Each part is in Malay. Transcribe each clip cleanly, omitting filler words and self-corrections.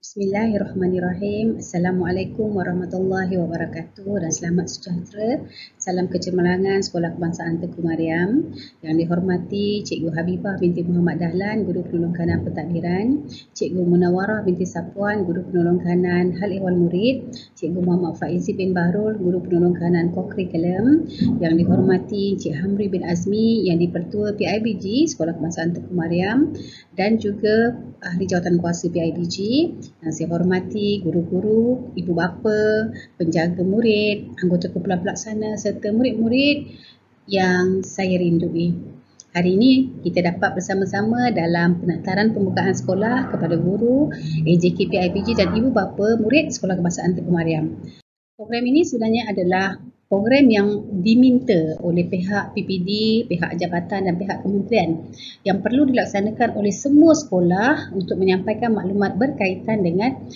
Bismillahirrahmanirrahim. Assalamualaikum warahmatullahi wabarakatuh dan selamat sejahtera. Salam kecemerlangan Sekolah Kebangsaan Tengku Mariam. Yang dihormati Cikgu Habibah binti Muhammad Dahlan, Guru Penolong Kanan Pentadbiran, Cikgu Munawarah binti Sapuan, Guru Penolong Kanan Hal Ehwal Murid, Cikgu Muhammad Faizi bin Bahrul, Guru Penolong Kanan Kokurikulum. Yang dihormati Cik Hamri bin Azmi, yang di-Pertua PIBG Sekolah Kebangsaan Tengku Mariam, dan juga Ahli Jawatan Kuasa PIBG. Yang saya hormati guru-guru, ibu bapa, penjaga murid, anggota kumpulan pelaksana serta murid-murid yang saya rindui. Hari ini kita dapat bersama-sama dalam pendaftaran pembukaan sekolah kepada guru, AJK PIBG dan ibu bapa murid Sekolah Kebangsaan Tengku Mariam. Program ini sebenarnya adalah program yang diminta oleh pihak PPD, pihak jabatan dan pihak kementerian yang perlu dilaksanakan oleh semua sekolah untuk menyampaikan maklumat berkaitan dengan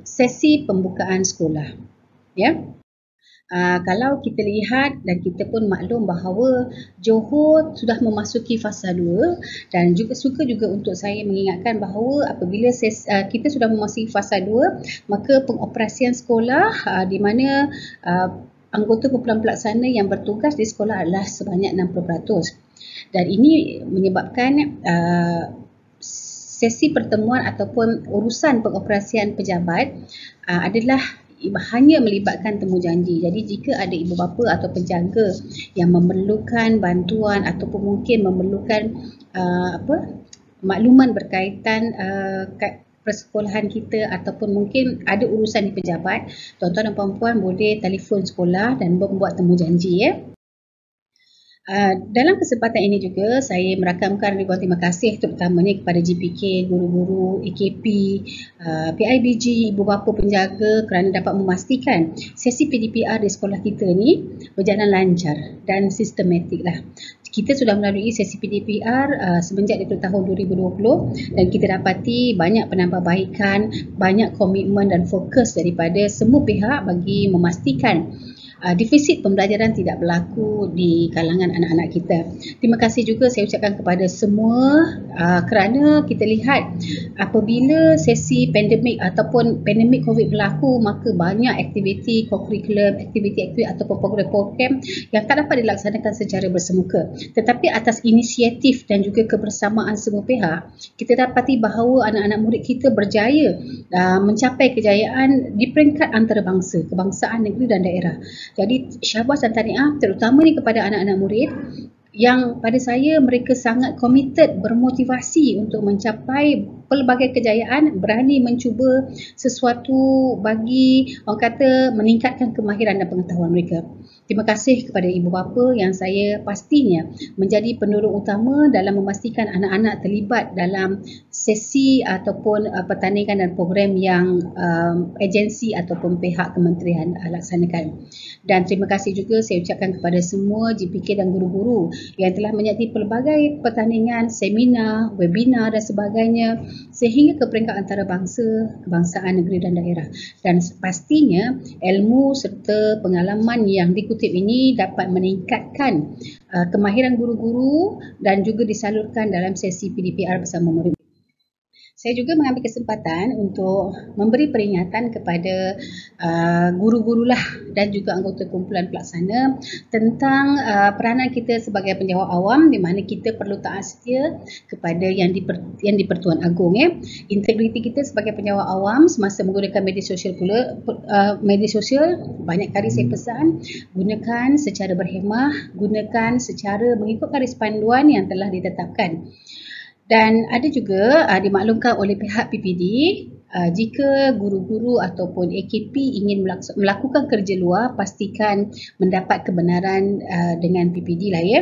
sesi pembukaan sekolah. Ya. Kalau kita lihat dan kita pun maklum bahawa Johor sudah memasuki fasa 2 dan juga suka juga untuk saya mengingatkan bahawa apabila kita sudah memasuki fasa 2, maka pengoperasian sekolah di mana anggota kumpulan pelaksana yang bertugas di sekolah adalah sebanyak 60%. Dan ini menyebabkan sesi pertemuan ataupun urusan pengoperasian pejabat adalah hanya melibatkan temu janji. Jadi jika ada ibu bapa atau penjaga yang memerlukan bantuan ataupun mungkin memerlukan makluman berkaitan persekolahan kita ataupun mungkin ada urusan di pejabat, tuan-tuan dan puan-puan boleh telefon sekolah dan membuat temu janji ya. Dalam kesempatan ini juga saya merakamkan ribuan terima kasih terutamanya kepada GPK, guru-guru, AKP, PIBG, ibu bapa penjaga kerana dapat memastikan sesi PDPR di sekolah kita ni berjalan lancar dan sistematik lah. Kita sudah melalui sesi PDPR semenjak daripada tahun 2020 dan kita dapati banyak penambahbaikan, banyak komitmen dan fokus daripada semua pihak bagi memastikan defisit pembelajaran tidak berlaku di kalangan anak-anak kita. Terima kasih juga saya ucapkan kepada semua kerana kita lihat apabila sesi pandemik ataupun pandemik COVID berlaku, maka banyak aktiviti kokurikulum, aktiviti ataupun program-program yang tak dapat dilaksanakan secara bersemuka. Tetapi atas inisiatif dan juga kebersamaan semua pihak, kita dapati bahawa anak-anak murid kita berjaya mencapai kejayaan di peringkat antarabangsa, kebangsaan, negeri dan daerah. Jadi syabas dan tahniah terutama ni kepada anak-anak murid yang pada saya mereka sangat komited, bermotivasi untuk mencapai pelbagai kejayaan, berani mencuba sesuatu bagi orang kata meningkatkan kemahiran dan pengetahuan mereka. Terima kasih kepada ibu bapa yang saya pastinya menjadi pendorong utama dalam memastikan anak-anak terlibat dalam sesi ataupun pertandingan dan program yang agensi ataupun pihak kementerian laksanakan. Dan terima kasih juga saya ucapkan kepada semua GPK dan guru-guru yang telah menyertai pelbagai pertandingan, seminar, webinar dan sebagainya sehingga ke peringkat antarabangsa, kebangsaan, negeri dan daerah. Dan pastinya ilmu serta pengalaman yang dikutip ini dapat meningkatkan kemahiran guru-guru dan juga disalurkan dalam sesi PDPR bersama murid. Saya juga mengambil kesempatan untuk memberi peringatan kepada guru-gurulah dan juga anggota kumpulan pelaksana tentang peranan kita sebagai penjawat awam di mana kita perlu taat setia kepada yang di-Pertuan Agong ya. Integriti kita sebagai penjawat awam semasa menggunakan media sosial pula, media sosial banyak kali saya pesan gunakan secara berhemah, gunakan secara mengikut garis panduan yang telah ditetapkan. Dan ada juga dimaklumkan oleh pihak PPD jika guru-guru ataupun AKP ingin melakukan kerja luar, pastikan mendapat kebenaran dengan PPD lah ya.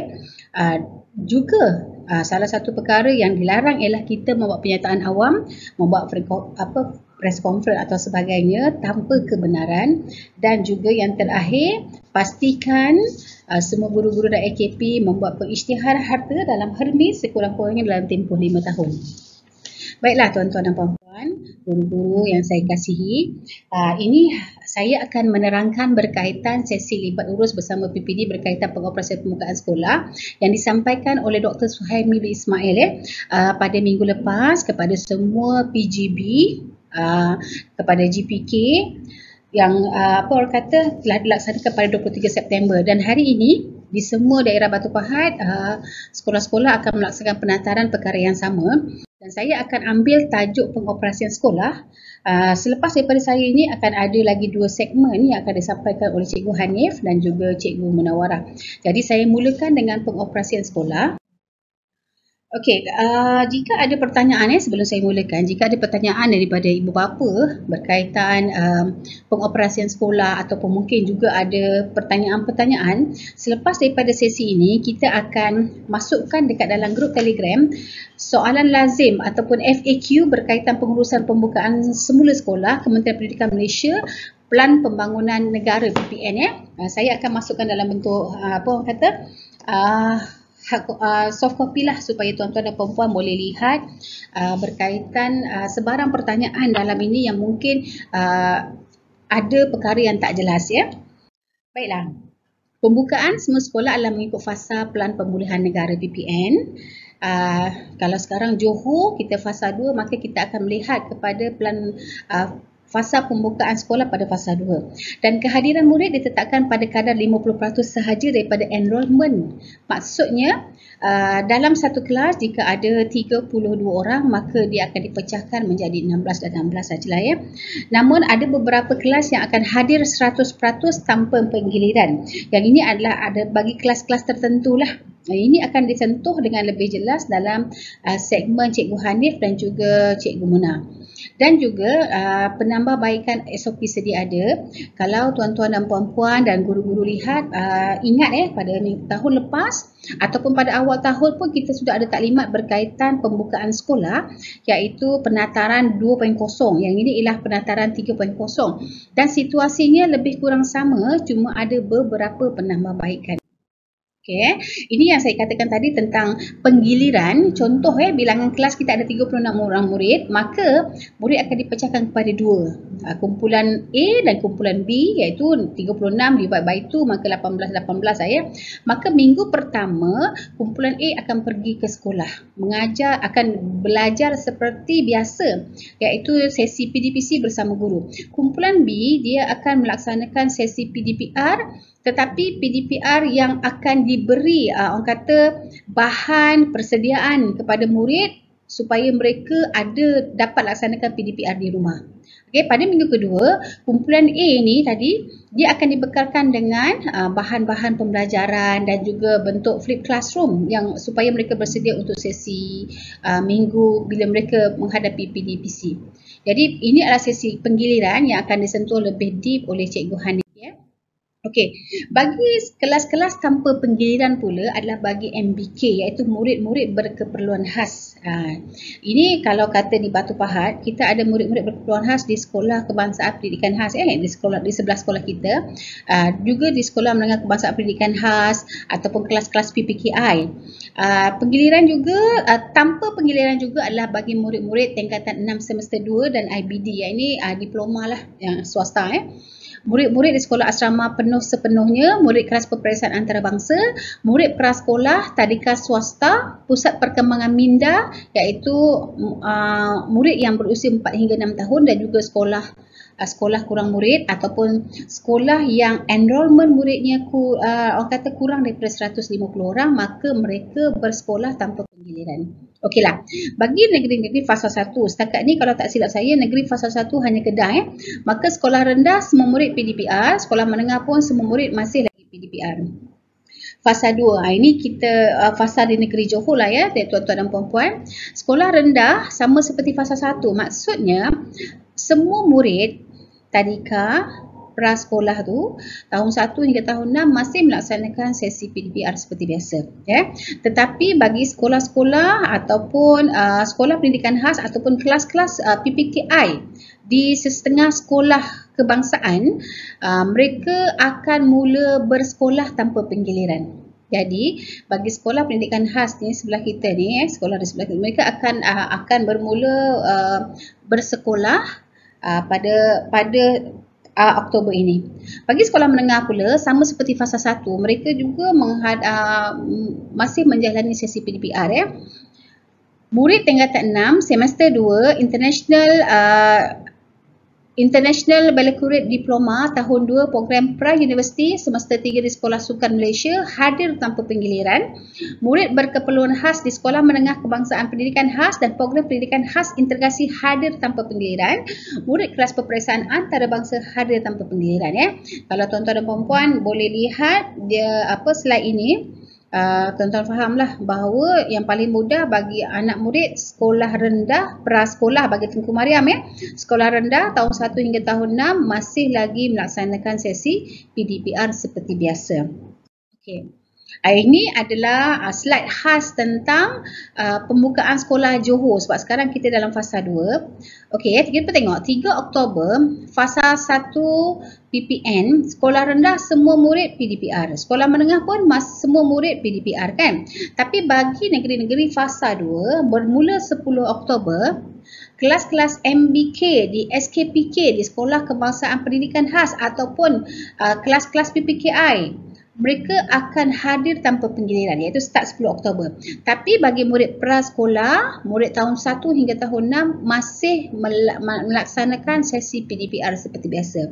Juga salah satu perkara yang dilarang ialah kita membuat pernyataan awam, membuat press conference atau sebagainya tanpa kebenaran. Dan juga yang terakhir, pastikan semua guru-guru dan AKP membuat pengisytiharan harta dalam hermis sekurang-kurangnya dalam tempoh 5 tahun. Baiklah tuan-tuan dan puan-puan, guru-guru yang saya kasihi, ini saya akan menerangkan berkaitan sesi libat urus bersama PPD berkaitan pengoperasian pembukaan sekolah yang disampaikan oleh Dr. Suhaimi bin Ismail pada minggu lepas kepada semua PGB kepada GPK yang apa orang kata telah dilaksanakan pada 23 September, dan hari ini di semua daerah Batu Pahat sekolah-sekolah akan melaksanakan penataran perkara yang sama, dan saya akan ambil tajuk pengoperasian sekolah. Selepas daripada saya ini akan ada lagi 2 segmen yang akan disampaikan oleh Cikgu Hanif dan juga Cikgu Munawarah. Jadi saya mulakan dengan pengoperasian sekolah. Okey, jika ada pertanyaan sebelum saya mulakan, jika ada pertanyaan daripada ibu bapa berkaitan pengoperasian sekolah ataupun mungkin juga ada pertanyaan-pertanyaan, selepas daripada sesi ini kita akan masukkan dekat dalam grup Telegram soalan lazim ataupun FAQ berkaitan pengurusan pembukaan semula sekolah Kementerian Pendidikan Malaysia Pelan Pembangunan Negara PPN saya akan masukkan dalam bentuk apa orang kata soft copy lah supaya tuan-tuan dan puan-puan boleh lihat berkaitan sebarang pertanyaan dalam ini yang mungkin ada perkara yang tak jelas ya. Baiklah. Pembukaan semua sekolah adalah mengikut fasa Pelan Pemulihan Negara PPN. Kalau sekarang Johor kita fasa 2, maka kita akan melihat kepada pelan fasa pembukaan sekolah pada fasa 2. Dan kehadiran murid ditetapkan pada kadar 50% sahaja daripada enrolment. Maksudnya dalam satu kelas jika ada 32 orang maka dia akan dipecahkan menjadi 16 dan 16 sajalah ya. Namun ada beberapa kelas yang akan hadir 100% tanpa penggiliran. Yang ini adalah ada bagi kelas-kelas tertentu lah. Ini akan disentuh dengan lebih jelas dalam segmen Cikgu Hanif dan juga Cikgu Muna. Dan juga penambahbaikan SOP sedia ada. Kalau tuan-tuan dan puan-puan dan guru-guru lihat, ingat pada tahun lepas ataupun pada awal tahun pun kita sudah ada taklimat berkaitan pembukaan sekolah iaitu penataran 2.0. Yang ini ialah penataran 3.0 dan situasinya lebih kurang sama, cuma ada beberapa penambahbaikan. Okay. Ini yang saya katakan tadi tentang penggiliran. Contoh bilangan kelas kita ada 36 orang murid, maka murid akan dipecahkan kepada 2. Kumpulan A dan kumpulan B iaitu 36 divide by 2 maka 18 saya. Maka minggu pertama kumpulan A akan pergi ke sekolah, akan belajar seperti biasa iaitu sesi PDPC bersama guru. Kumpulan B dia akan melaksanakan sesi PDPR, tetapi PDPR yang akan diberi orang kata bahan persediaan kepada murid supaya mereka dapat laksanakan PDPR di rumah. Okey, pada minggu kedua, kumpulan A ni tadi dia akan dibekalkan dengan bahan-bahan pembelajaran dan juga bentuk flip classroom yang supaya mereka bersedia untuk sesi minggu bila mereka menghadapi PDPC. Jadi ini adalah sesi penggiliran yang akan disentuh lebih deep oleh Cikgu Hanif ya. Okey, bagi kelas-kelas tanpa penggiliran pula adalah bagi MBK iaitu murid-murid berkeperluan khas. Ini kalau kata di Batu Pahat, kita ada murid-murid berkeperluan khas di Sekolah Kebangsaan Pendidikan Khas di sebelah sekolah kita. Juga di Sekolah Menengah Kebangsaan Pendidikan Khas ataupun kelas-kelas PPKI. Penggiliran juga tanpa penggiliran juga adalah bagi murid-murid tingkatan 6 semester 2 dan IBD. Ini diploma lah yang swasta Murid-murid di sekolah asrama penuh sepenuhnya, murid kelas peperiksaan antarabangsa, murid prasekolah, tadika swasta, pusat perkembangan minda iaitu murid yang berusia 4 hingga 6 tahun dan juga sekolah kurang murid ataupun sekolah yang enrolment muridnya orang kata kurang daripada 150 orang, maka mereka bersekolah tanpa penggiliran. Okeylah, bagi negeri-negeri fasa 1, setakat ni kalau tak silap saya negeri fasa 1 hanya Kedah maka sekolah rendah semua murid PDPR, sekolah menengah pun semua murid masih lagi PDPR. Fasa 2, ini kita fasa di negeri Johor lah ya, tuan-tuan dan puan-puan. Sekolah rendah sama seperti fasa 1, maksudnya semua murid tadika prasekolah tu tahun 1 hingga tahun 6 masih melaksanakan sesi PDPR seperti biasa ya. Tetapi bagi sekolah-sekolah ataupun sekolah pendidikan khas ataupun kelas-kelas PPKI di setengah sekolah kebangsaan, mereka akan mula bersekolah tanpa penggiliran. Jadi bagi sekolah pendidikan khas ni sebelah kita ni sekolah di sebelah kita, mereka akan bermula bersekolah pada Oktober ini. Bagi sekolah menengah pula sama seperti fasa 1, mereka juga masih menjalani sesi PDPR ya. Murid tingkatan 6 semester 2 international International Baccalaureate Diploma tahun 2 program pra-universiti semester 3 di Sekolah Sukan Malaysia hadir tanpa penggiliran. Murid berkeperluan khas di Sekolah Menengah Kebangsaan Pendidikan Khas dan program pendidikan khas integrasi hadir tanpa penggiliran. Murid kelas peperiksaan antarabangsa hadir tanpa penggiliran ya. Kalau tuan-tuan dan puan-puan boleh lihat dia slide ini. Tuan-tuan fahamlah bahawa yang paling mudah bagi anak murid sekolah rendah, prasekolah bagi Tengku Mariam ya, sekolah rendah tahun 1 hingga tahun 6 masih lagi melaksanakan sesi PDPR seperti biasa. Okey. Ini adalah slide khas tentang pembukaan sekolah Johor sebab sekarang kita dalam fasa 2. Okey, kita tengok 3 Oktober fasa 1 PPN, sekolah rendah semua murid PDPR. Sekolah menengah pun semua murid PDPR kan. Tapi bagi negeri-negeri fasa 2 bermula 10 Oktober kelas-kelas MBK di SKPK di Sekolah Kebangsaan Pendidikan Khas ataupun kelas-kelas PPKI mereka akan hadir tanpa penggiliran iaitu start 10 Oktober. Tapi bagi murid prasekolah, murid tahun 1 hingga tahun 6 masih melaksanakan sesi PDPR seperti biasa.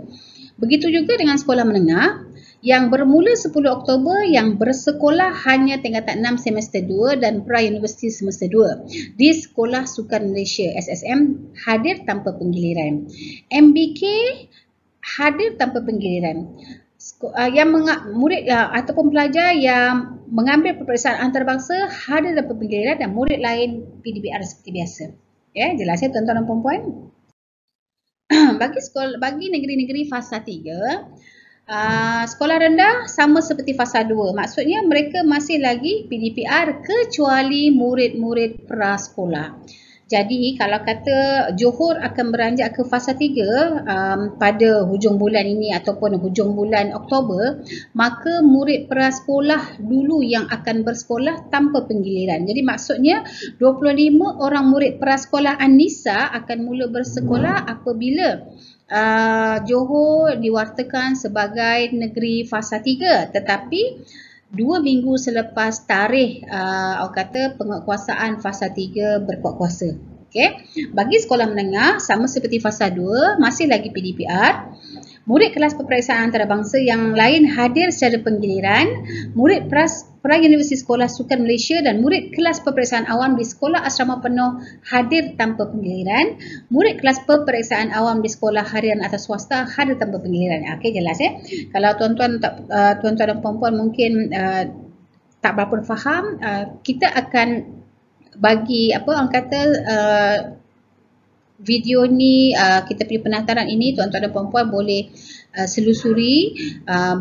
Begitu juga dengan sekolah menengah yang bermula 10 Oktober yang bersekolah hanya tingkatan 6 semester 2 dan pra-universiti semester 2 di Sekolah Sukan Malaysia SSM hadir tanpa penggiliran. MBK hadir tanpa penggiliran. Yang murid ataupun pelajar yang mengambil peperiksaan antarabangsa hadir tanpa penggiliran dan murid lain PDPR seperti biasa. Ya, jelas ya tuan-tuan dan puan-puan? Bagi negeri-negeri fasa 3, sekolah rendah sama seperti fasa 2. Maksudnya mereka masih lagi PDPR kecuali murid-murid prasekolah. Jadi kalau kata Johor akan beranjak ke fasa 3 pada hujung bulan ini ataupun hujung bulan Oktober, maka murid prasekolah dulu yang akan bersekolah tanpa penggiliran. Jadi maksudnya 25 orang murid prasekolah An-Nisa akan mula bersekolah apabila Johor diwartakan sebagai negeri fasa 3, tetapi 2 minggu selepas tarikh penguatkuasaan fasa 3 berkuat kuasa. Okay. Bagi sekolah menengah sama seperti fasa 2 masih lagi PDPR. Murid kelas peperiksaan antarabangsa yang lain hadir secara penggiliran, murid pra-universiti Sekolah Sukan Malaysia dan murid kelas peperiksaan awam di Sekolah Asrama Penuh hadir tanpa penggiliran, murid kelas peperiksaan awam di Sekolah Harian Atas Swasta hadir tanpa penggiliran. Okey, jelas ya. Kalau tuan-tuan dan puan-puan mungkin tak berapa faham, kita akan bagi video ni, kita punya penataran ini tuan-tuan dan puan-puan boleh selusuri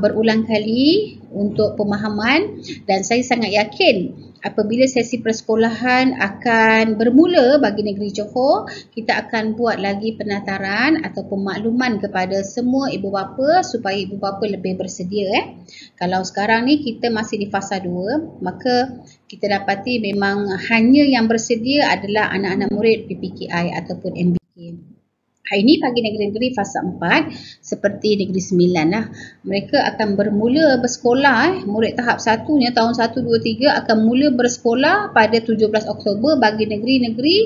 berulang kali untuk pemahaman dan saya sangat yakin apabila sesi persekolahan akan bermula bagi negeri Johor, kita akan buat lagi penataran atau pemakluman kepada semua ibu bapa supaya ibu bapa lebih bersedia. Kalau sekarang ni kita masih di fasa 2, maka kita dapati memang hanya yang bersedia adalah anak-anak murid PPKI ataupun MBK. Ini bagi negeri-negeri fasa 4 seperti Negeri Sembilan lah. Mereka akan bermula bersekolah, murid tahap 1 nya tahun 1, 2, 3 akan mula bersekolah pada 17 Oktober bagi negeri-negeri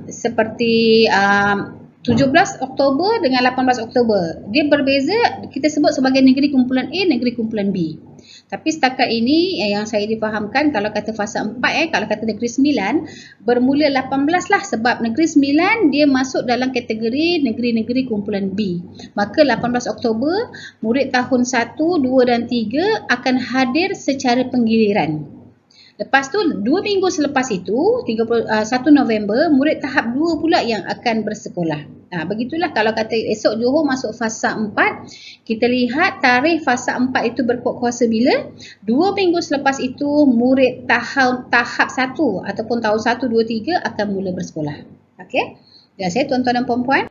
seperti 17 Oktober dengan 18 Oktober. Dia berbeza, kita sebut sebagai negeri kumpulan A, negeri kumpulan B. Tapi setakat ini yang saya difahamkan kalau kata fasa 4 kalau kata negeri 9 bermula 18 lah sebab negeri 9 dia masuk dalam kategori negeri-negeri kumpulan B. Maka 18 Oktober murid tahun 1, 2 dan 3 akan hadir secara penggiliran. Lepas tu 2 minggu selepas itu 1 November murid tahap 2 pula yang akan bersekolah. Begitulah kalau kata esok Johor masuk fasa 4, kita lihat tarikh fasa 4 itu berkuat kuasa bila? 2 minggu selepas itu murid tahap 1 ataupun tahun 1, 2, 3 akan mula bersekolah. Okey? Dan saya tuan-tuan dan puan-puan.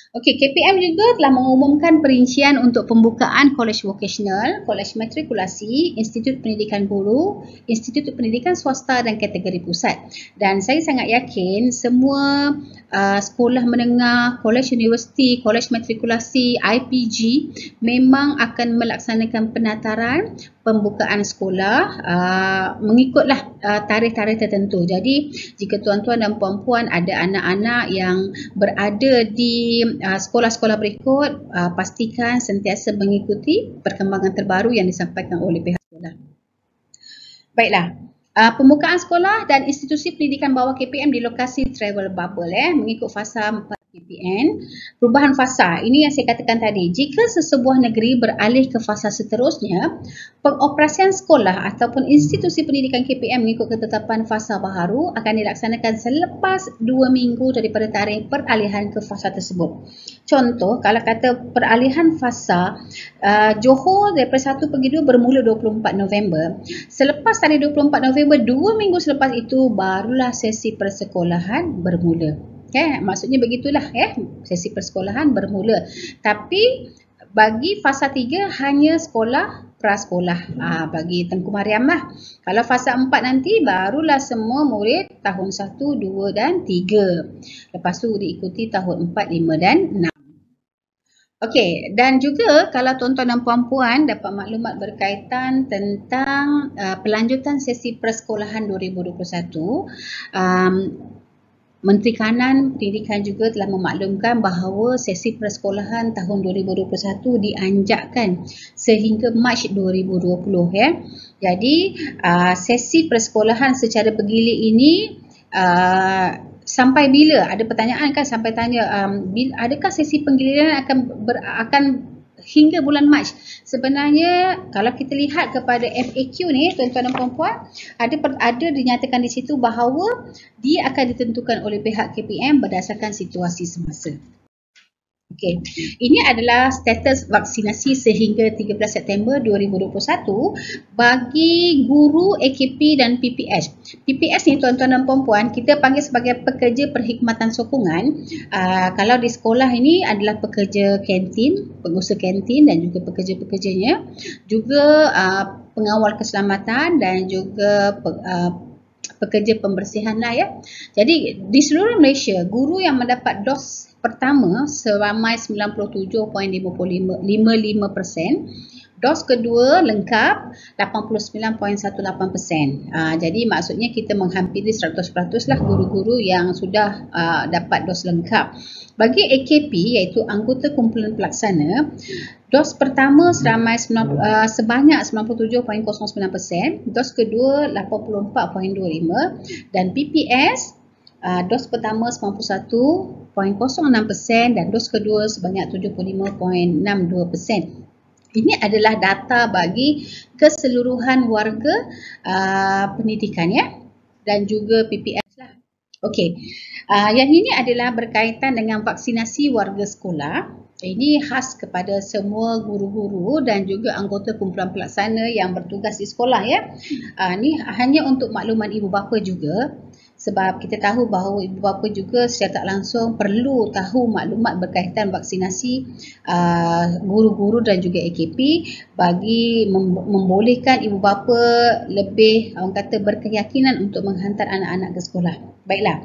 Okey, KPM juga telah mengumumkan perincian untuk pembukaan kolej vokasional, kolej matrikulasi, Institut Pendidikan Guru, Institut Pendidikan Swasta dan kategori pusat. Dan saya sangat yakin semua sekolah menengah, kolej universiti, kolej matrikulasi, IPG memang akan melaksanakan penataran pembukaan sekolah mengikutlah tarikh-tarikh tertentu. Jadi jika tuan-tuan dan puan-puan ada anak-anak yang berada di sekolah-sekolah berikut, pastikan sentiasa mengikuti perkembangan terbaru yang disampaikan oleh pihak sekolah. Baiklah, pembukaan sekolah dan institusi pendidikan bawah KPM di lokasi travel bubble mengikut fasa 4 KPM. Perubahan fasa, ini yang saya katakan tadi. Jika sesebuah negeri beralih ke fasa seterusnya, pengoperasian sekolah ataupun institusi pendidikan KPM mengikut ketetapan fasa baharu akan dilaksanakan selepas 2 minggu daripada tarikh peralihan ke fasa tersebut. Contoh, kalau kata peralihan fasa, Johor daripada 1 pergi 2 bermula 24 November. Selepas tarikh 24 November, 2 minggu selepas itu barulah sesi persekolahan bermula. Maksudnya begitulah sesi persekolahan bermula. Tapi bagi fasa 3 hanya sekolah prasekolah bagi Tengku Mariam lah. Kalau fasa 4 nanti barulah semua murid tahun 1, 2 dan 3. Lepas tu diikuti tahun 4, 5 dan 6. Okey, dan juga kalau tuan-tuan dan puan-puan dapat maklumat berkaitan tentang pelanjutan sesi persekolahan 2021, Menteri Kanan Pendidikan juga telah memaklumkan bahawa sesi persekolahan tahun 2021 dianjakkan sehingga Mac 2020 Jadi sesi persekolahan secara bergilir ini sampai bila? Ada pertanyaan kan sampai tanya adakah sesi penggiliran akan hingga bulan Mac. Sebenarnya kalau kita lihat kepada FAQ ni tuan-tuan dan puan-puan, ada dinyatakan di situ bahawa dia akan ditentukan oleh pihak KPM berdasarkan situasi semasa. Okey, ini adalah status vaksinasi sehingga 13 September 2021 bagi guru AKP dan PPS. PPS ni tuan-tuan dan puan-puan kita panggil sebagai pekerja perkhidmatan sokongan. Kalau di sekolah ini adalah pekerja kantin, pengusaha kantin dan juga pekerja-pekerjanya, juga pengawal keselamatan dan juga pekerja pembersihan lah Jadi di seluruh Malaysia, guru yang mendapat dos pertama seramai 97.55%, dos kedua lengkap 89.18%. Jadi maksudnya kita menghampiri 100% lah guru-guru yang sudah dapat dos lengkap. Bagi AKP iaitu anggota kumpulan pelaksana, dos pertama sebanyak 97.09%, dos kedua 84.25% dan PPS dos pertama 91.06% dan dos kedua sebanyak 75.62%. Ini adalah data bagi keseluruhan warga pendidikan dan juga PPS lah. Okey, yang ini adalah berkaitan dengan vaksinasi warga sekolah. Ini khas kepada semua guru-guru dan juga anggota kumpulan pelaksana yang bertugas di sekolah Ini hanya untuk makluman ibu bapa juga. Sebab kita tahu bahawa ibu bapa juga secara tak langsung perlu tahu maklumat berkaitan vaksinasi guru-guru dan juga AKP bagi membolehkan ibu bapa lebih berkeyakinan untuk menghantar anak-anak ke sekolah. Baiklah,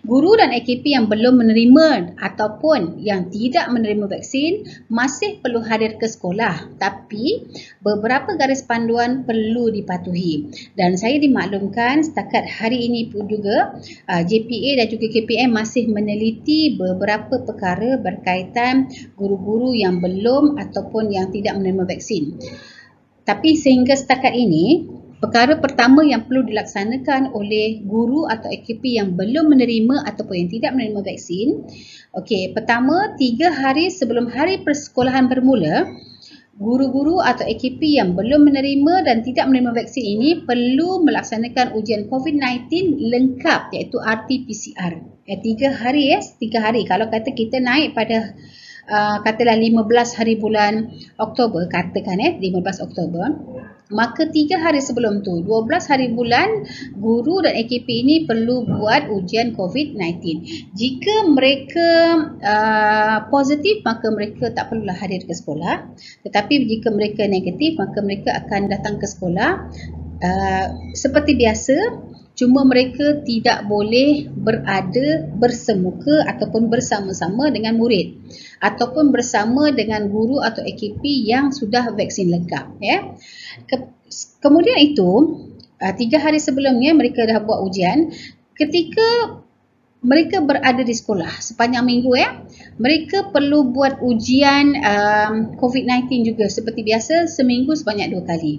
guru dan AKP yang belum menerima ataupun yang tidak menerima vaksin masih perlu hadir ke sekolah, tapi beberapa garis panduan perlu dipatuhi. Dan saya dimaklumkan setakat hari ini pun juga JPA dan juga KPM masih meneliti beberapa perkara berkaitan guru-guru yang belum ataupun yang tidak menerima vaksin. Tapi sehingga setakat ini, perkara pertama yang perlu dilaksanakan oleh guru atau AKP yang belum menerima ataupun yang tidak menerima vaksin. Okey, pertama 3 hari sebelum hari persekolahan bermula, guru-guru atau AKP yang belum menerima dan tidak menerima vaksin ini perlu melaksanakan ujian COVID-19 lengkap iaitu RT-PCR. 3 hari 3 hari. Kalau kata kita naik pada katalah 15 hari bulan Oktober, katakan 15 Oktober. maka 3 hari sebelum tu, 12 hari bulan, guru dan AKP ini perlu buat ujian COVID-19. Jika mereka positif, maka mereka tak perlulah hadir ke sekolah. Tetapi jika mereka negatif, maka mereka akan datang ke sekolah seperti biasa. Cuma mereka tidak boleh berada bersemuka ataupun bersama-sama dengan murid ataupun bersama dengan guru atau AKP yang sudah vaksin lengkap. Ya. Kemudian itu, 3 hari sebelumnya mereka dah buat ujian. Ketika mereka berada di sekolah sepanjang minggu, mereka perlu buat ujian COVID-19 juga seperti biasa, seminggu sebanyak 2 kali.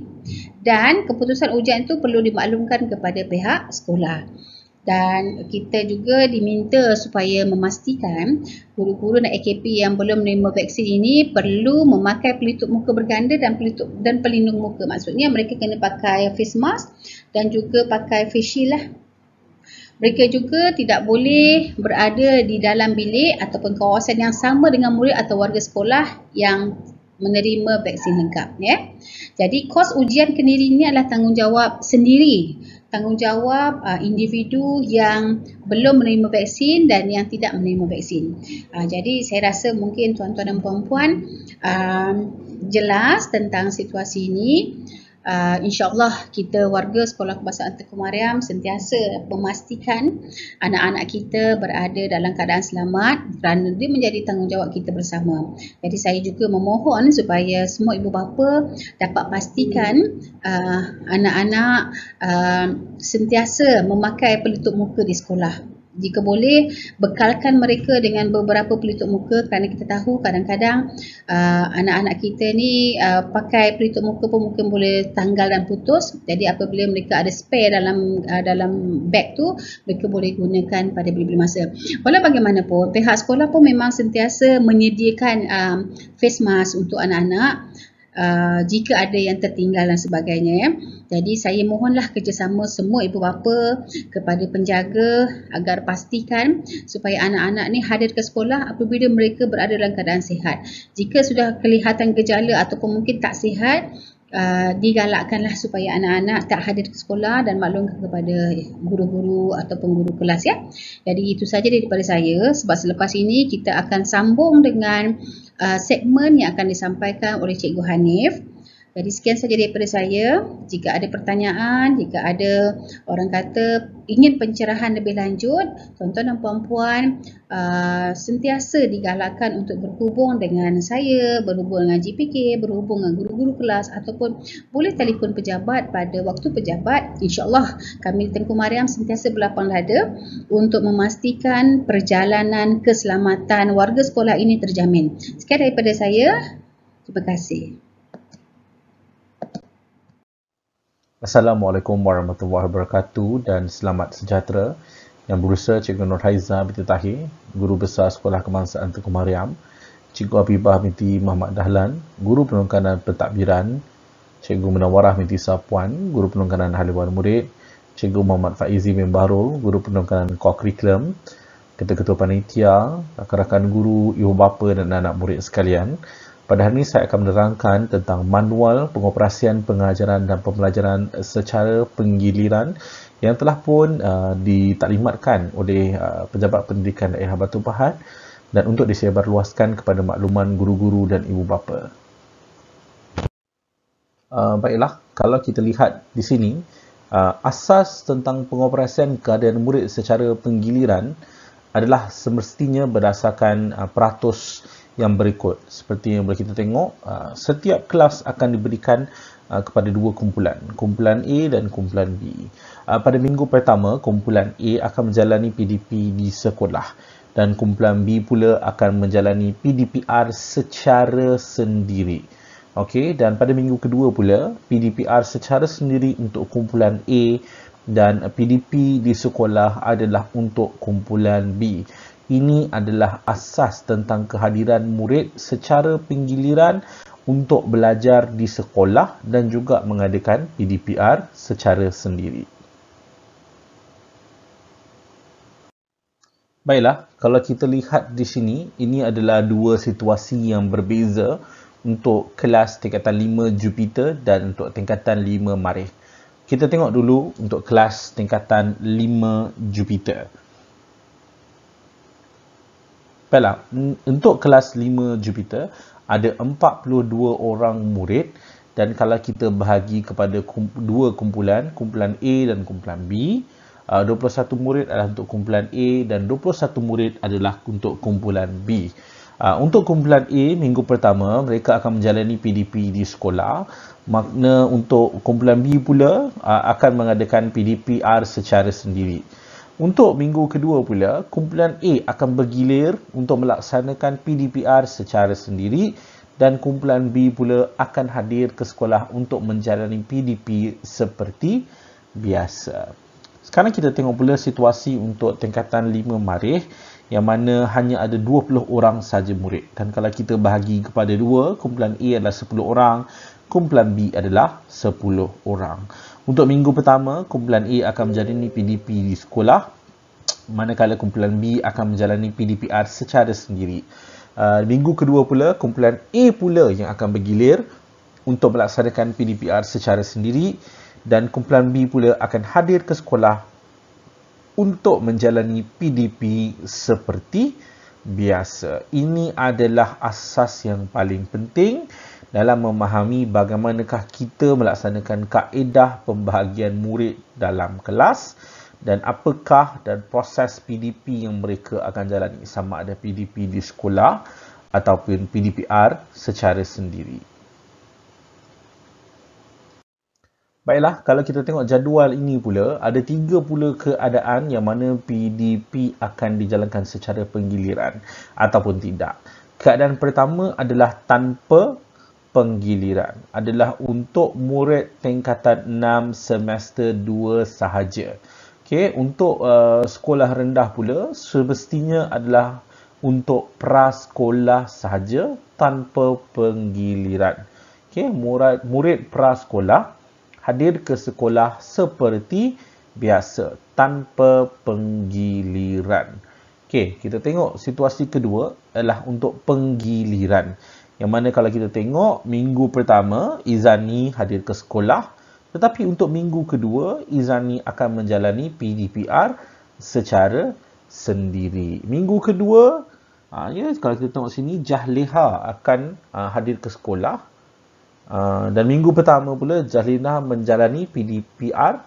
Dan keputusan ujian itu perlu dimaklumkan kepada pihak sekolah. Dan kita juga diminta supaya memastikan guru-guru dan AKP yang belum menerima vaksin ini perlu memakai pelitup muka berganda dan pelindung muka. Maksudnya mereka kena pakai face mask dan juga pakai face shield lah. Mereka juga tidak boleh berada di dalam bilik ataupun kawasan yang sama dengan murid atau warga sekolah yang menerima vaksin lengkap. Jadi kos ujian kendiri ini adalah tanggungjawab sendiri, tanggungjawab individu yang belum menerima vaksin dan yang tidak menerima vaksin. Jadi saya rasa mungkin tuan-tuan dan puan-puan jelas tentang situasi ini. InsyaAllah kita warga Sekolah Kebangsaan Tengku Mariam sentiasa memastikan anak-anak kita berada dalam keadaan selamat kerana dia menjadi tanggungjawab kita bersama. Jadi saya juga memohon supaya semua ibu bapa dapat pastikan anak-anak sentiasa memakai pelitup muka di sekolah. Jika boleh, bekalkan mereka dengan beberapa pelitup muka kerana kita tahu kadang-kadang anak-anak kita ni pakai pelitup muka pun mungkin boleh tanggal dan putus. Jadi apabila mereka ada spare dalam beg tu, mereka boleh gunakan pada bila-bila masa. Walau bagaimanapun, pihak sekolah pun memang sentiasa menyediakan face mask untuk anak-anak jika ada yang tertinggal dan sebagainya. Jadi saya mohonlah kerjasama semua ibu bapa kepada penjaga agar pastikan supaya anak-anak ni hadir ke sekolah apabila mereka berada dalam keadaan sihat. Jika sudah kelihatan gejala ataupun mungkin tak sihat, digalakkanlah supaya anak-anak tak hadir ke sekolah dan maklumkan kepada guru-guru ataupun guru kelas. Jadi itu saja daripada saya, sebab selepas ini kita akan sambung dengan segmen yang akan disampaikan oleh Cikgu Hanif. Jadi sekian saja daripada saya. Jika ada pertanyaan, jika ada orang kata ingin pencerahan lebih lanjut, tuan-tuan dan puan-puan sentiasa digalakkan untuk berhubung dengan saya, berhubung dengan GPK, berhubung dengan guru-guru kelas ataupun boleh telefon pejabat pada waktu pejabat. InsyaAllah kami di Tengku Mariam sentiasa berlapang dada untuk memastikan perjalanan keselamatan warga sekolah ini terjamin. Sekian daripada saya. Terima kasih. Assalamualaikum warahmatullahi wabarakatuh dan selamat sejahtera. Yang berusaha Cikgu Nurhaiza binti Tahir, Guru Besar Sekolah Kebangsaan Tengku Mariam, Cikgu Habibah binti Muhammad Dahlan, Guru Penungkanan Pentadbiran, Cikgu Munawarah binti Sapuan, Guru Penungkanan Haliwan Murid, Cikgu Muhammad Faizi bin Bahrul, Guru Penungkanan Kokurikulum, Ketua-Ketua Panitia, rakan-rakan guru, ibu bapa dan anak murid sekalian. Pada hari ini saya akan menerangkan tentang manual pengoperasian pengajaran dan pembelajaran secara penggiliran yang telah pun ditaklimatkan oleh Pejabat Pendidikan Daerah Batu Pahat dan untuk disebarluaskan kepada makluman guru-guru dan ibu bapa. Baiklah, kalau kita lihat di sini, asas tentang pengoperasian keadaan murid secara penggiliran adalah semestinya berdasarkan peratus yang berikut. Seperti yang boleh kita tengok, setiap kelas akan diberikan kepada dua kumpulan, kumpulan A dan kumpulan B. Pada minggu pertama, kumpulan A akan menjalani PDP di sekolah dan kumpulan B pula akan menjalani PDPR secara sendiri. Okey, dan pada minggu kedua pula, PDPR secara sendiri untuk kumpulan A dan PDP di sekolah adalah untuk kumpulan B. Ini adalah asas tentang kehadiran murid secara penggiliran untuk belajar di sekolah dan juga mengadakan PDPR secara sendiri. Baiklah, kalau kita lihat di sini, ini adalah dua situasi yang berbeza untuk kelas tingkatan 5 Jupiter dan untuk tingkatan 5 Marikh. Kita tengok dulu untuk kelas tingkatan 5 Jupiter. Baiklah, untuk kelas 5 Jupiter ada 42 orang murid, dan kalau kita bahagi kepada dua kumpulan A dan kumpulan B, 21 murid adalah untuk kumpulan A dan 21 murid adalah untuk kumpulan B. Untuk kumpulan A, minggu pertama mereka akan menjalani PDP di sekolah. Makna untuk kumpulan B pula akan mengadakan PDPR secara sendiri. Untuk minggu kedua pula, kumpulan A akan bergilir untuk melaksanakan PDPR secara sendiri, dan kumpulan B pula akan hadir ke sekolah untuk menjalani PDP seperti biasa. Sekarang kita tengok pula situasi untuk tingkatan 5 Marikh, yang mana hanya ada 20 orang saja murid. Dan kalau kita bahagi kepada dua, kumpulan A adalah 10 orang, kumpulan B adalah 10 orang. Untuk minggu pertama, kumpulan A akan menjalani PDP di sekolah, manakala kumpulan B akan menjalani PDPR secara sendiri. Minggu kedua pula, kumpulan A pula yang akan bergilir untuk melaksanakan PDPR secara sendiri, dan kumpulan B pula akan hadir ke sekolah untuk menjalani PDP seperti biasa. Ini adalah asas yang paling penting dalam memahami bagaimanakah kita melaksanakan kaedah pembahagian murid dalam kelas, dan apakah dan proses PDP yang mereka akan jalani, sama ada PDP di sekolah ataupun PDPR secara sendiri. Baiklah, kalau kita tengok jadual ini pula, ada 3 pula keadaan yang mana PDP akan dijalankan secara penggiliran ataupun tidak. Keadaan pertama adalah tanpa penggiliran, adalah untuk murid tingkatan 6 semester 2 sahaja. Okey, untuk sekolah rendah pula semestinya adalah untuk prasekolah sahaja tanpa penggiliran. Okey, murid prasekolah hadir ke sekolah seperti biasa tanpa penggiliran. Okey, kita tengok situasi kedua adalah untuk penggiliran. Yang mana kalau kita tengok minggu pertama Izani hadir ke sekolah, tetapi untuk minggu kedua Izani akan menjalani PDPR secara sendiri. Minggu kedua, kalau kita tengok sini, Jahleha akan hadir ke sekolah. Dan minggu pertama pula Jahlina menjalani PDPR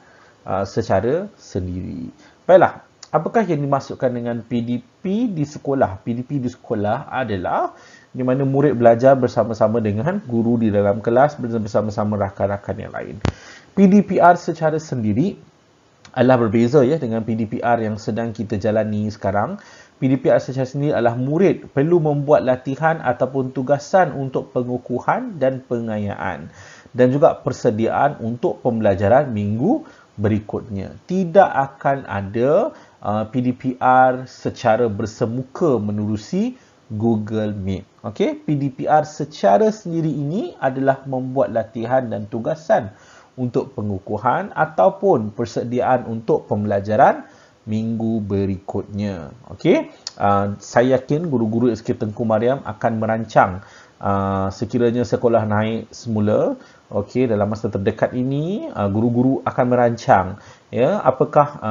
secara sendiri. Baiklah, apakah yang dimaksudkan dengan PDP di sekolah? PDP di sekolah adalah di mana murid belajar bersama-sama dengan guru di dalam kelas, bersama-sama rakan-rakan yang lain. PDPR secara sendiri adalah berbeza dengan PDPR yang sedang kita jalani sekarang. PDPR secara sendiri adalah murid perlu membuat latihan ataupun tugasan untuk pengukuhan dan pengayaan, dan juga persediaan untuk pembelajaran minggu berikutnya. Tidak akan ada PDPR secara bersemuka menerusi Google Meet. Okey, PDPR secara sendiri ini adalah membuat latihan dan tugasan untuk pengukuhan ataupun persediaan untuk pembelajaran minggu berikutnya. Okey, saya yakin guru-guru SK Tengku Mariam akan merancang sekiranya sekolah naik semula. Okey, dalam masa terdekat ini guru-guru akan merancang apakah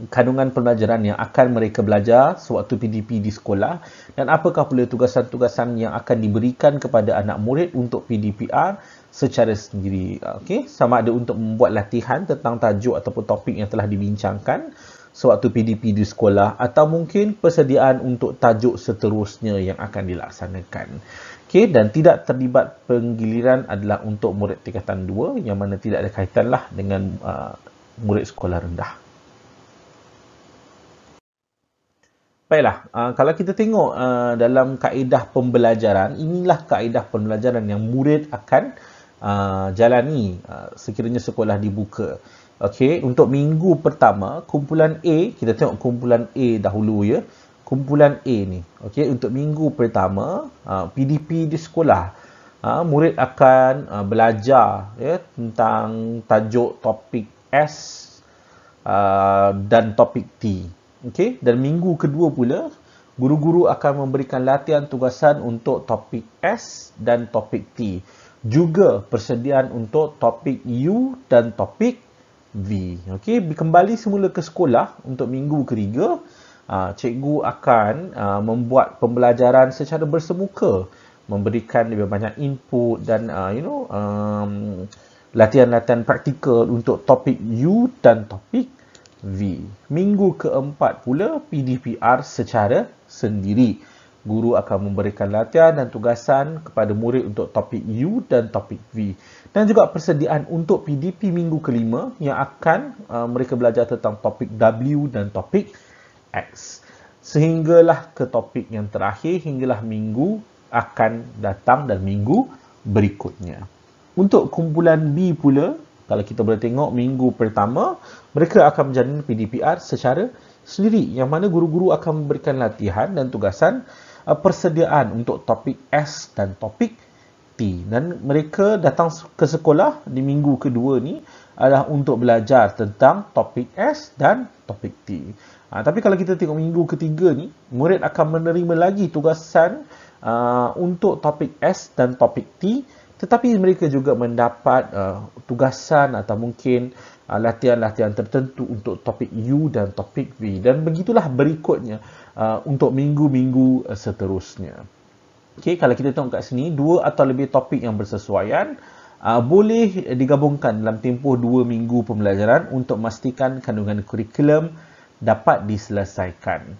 kandungan pembelajaran yang akan mereka belajar sewaktu PDP di sekolah, dan apakah pula tugasan-tugasan yang akan diberikan kepada anak murid untuk PDPR secara sendiri. Okey, sama ada untuk membuat latihan tentang tajuk ataupun topik yang telah dibincangkan sewaktu PDP di sekolah, atau mungkin persediaan untuk tajuk seterusnya yang akan dilaksanakan. Okey, dan tidak terlibat penggiliran adalah untuk murid tingkatan 2 yang mana tidak ada kaitanlah dengan murid sekolah rendah. Baiklah, kalau kita tengok dalam kaedah pembelajaran, inilah kaedah pembelajaran yang murid akan jalani sekiranya sekolah dibuka. Okey, untuk minggu pertama, kumpulan A, kita tengok kumpulan A dahulu Kumpulan A ni, okey, untuk minggu pertama PDP di sekolah, murid akan belajar tentang tajuk topik S dan topik T. Okey, dan minggu kedua pula Guru-guru akan memberikan latihan tugasan untuk topik S dan topik T. Juga persediaan untuk topik U dan topik V. Okey, kembali semula ke sekolah untuk minggu ketiga. Cikgu akan membuat pembelajaran secara bersemuka, memberikan lebih banyak input dan latihan-latihan praktikal untuk topik U dan topik V. Minggu keempat pula PDPR secara sendiri. Guru akan memberikan latihan dan tugasan kepada murid untuk topik U dan topik V. Dan juga persediaan untuk PDP minggu kelima yang akan mereka belajar tentang topik W dan topik X. Sehinggalah ke topik yang terakhir, hinggalah minggu akan datang dan minggu berikutnya. Untuk kumpulan B pula, kalau kita boleh tengok minggu pertama, mereka akan menjalani PDPR secara sendiri, yang mana guru-guru akan memberikan latihan dan tugasan persediaan untuk topik S dan topik T. Dan mereka datang ke sekolah di minggu kedua ni adalah untuk belajar tentang topik S dan topik T. Tapi kalau kita tengok minggu ketiga ni, murid akan menerima lagi tugasan untuk topik S dan topik T, tetapi mereka juga mendapat tugasan atau mungkin latihan-latihan tertentu untuk topik U dan topik V. Dan begitulah berikutnya untuk minggu-minggu seterusnya. Okay, kalau kita tengok kat sini, 2 atau lebih topik yang bersesuaian boleh digabungkan dalam tempoh 2 minggu pembelajaran untuk memastikan kandungan kurikulum dapat diselesaikan.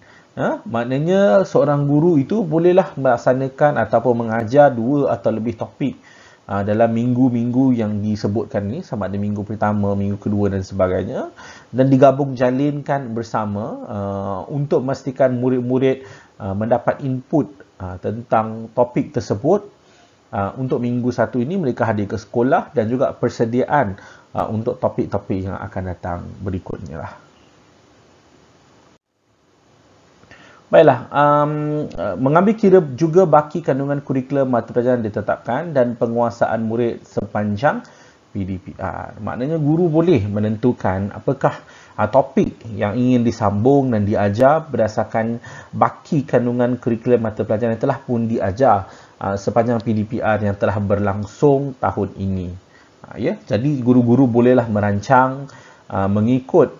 Maknanya seorang guru itu bolehlah melaksanakan ataupun mengajar 2 atau lebih topik dalam minggu-minggu yang disebutkan ni, sama ada minggu pertama, minggu kedua dan sebagainya, dan digabung jalinkan bersama untuk memastikan murid-murid mendapat input tentang topik tersebut. Untuk minggu satu ini mereka hadir ke sekolah dan juga persediaan untuk topik-topik yang akan datang berikutnya lah. Baiklah, mengambil kira juga baki kandungan kurikulum mata pelajaran ditetapkan dan penguasaan murid sepanjang PDPR. Maknanya guru boleh menentukan apakah topik yang ingin disambung dan diajar berdasarkan baki kandungan kurikulum mata pelajaran yang telah pun diajar sepanjang PDPR yang telah berlangsung tahun ini. Jadi guru-guru bolehlah merancang mengikut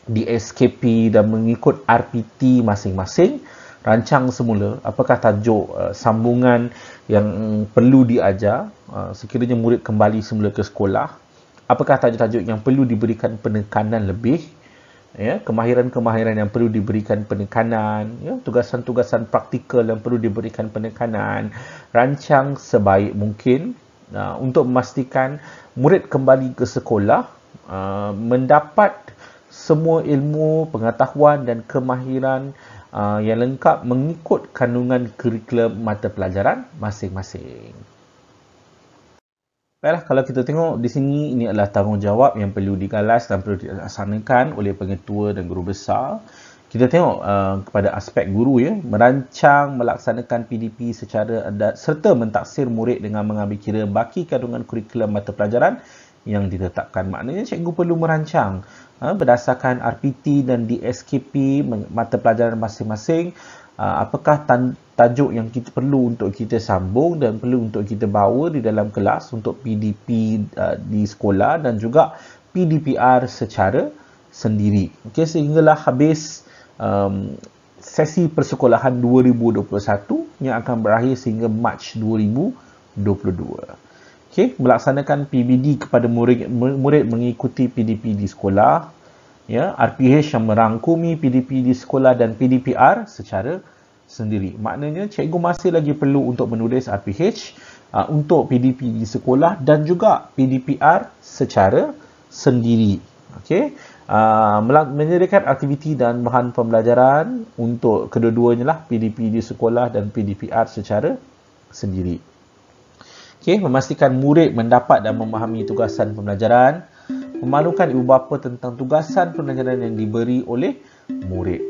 DSKP dan mengikut RPT masing-masing. Rancang semula apakah tajuk sambungan yang perlu diajar sekiranya murid kembali semula ke sekolah, apakah tajuk-tajuk yang perlu diberikan penekanan lebih, kemahiran-kemahiran yang perlu diberikan penekanan, tugasan-tugasan praktikal yang perlu diberikan penekanan. Rancang sebaik mungkin untuk memastikan murid kembali ke sekolah mendapat semua ilmu, pengetahuan dan kemahiran yang lengkap mengikut kandungan kurikulum mata pelajaran masing-masing. Baiklah, kalau kita tengok di sini, ini adalah tanggungjawab yang perlu digalas dan perlu dilaksanakan oleh pengetua dan guru besar. Kita tengok kepada aspek guru, merancang, melaksanakan PDP secara adat serta mentaksir murid dengan mengambil kira baki kandungan kurikulum mata pelajaran yang ditetapkan. Maknanya cikgu perlu merancang berdasarkan RPT dan DSKP mata pelajaran masing-masing, apakah tajuk yang kita perlu untuk kita sambung dan perlu untuk kita bawa di dalam kelas untuk PDP di sekolah dan juga PDPR secara sendiri. Okey, sehinggalah habis sesi persekolahan 2021 yang akan berakhir sehingga Mac 2022. Okey, melaksanakan PBD kepada murid mengikuti PDP di sekolah, RPH yang merangkumi PDP di sekolah dan PDPR secara sendiri. Maknanya cikgu masih lagi perlu untuk menulis RPH untuk PDP di sekolah dan juga PDPR secara sendiri. Okey, menyediakan aktiviti dan bahan pembelajaran untuk kedua-duanya lah, PDP di sekolah dan PDPR secara sendiri. Okay, memastikan murid mendapat dan memahami tugasan pembelajaran, memaklumkan ibu bapa tentang tugasan pembelajaran yang diberi oleh murid.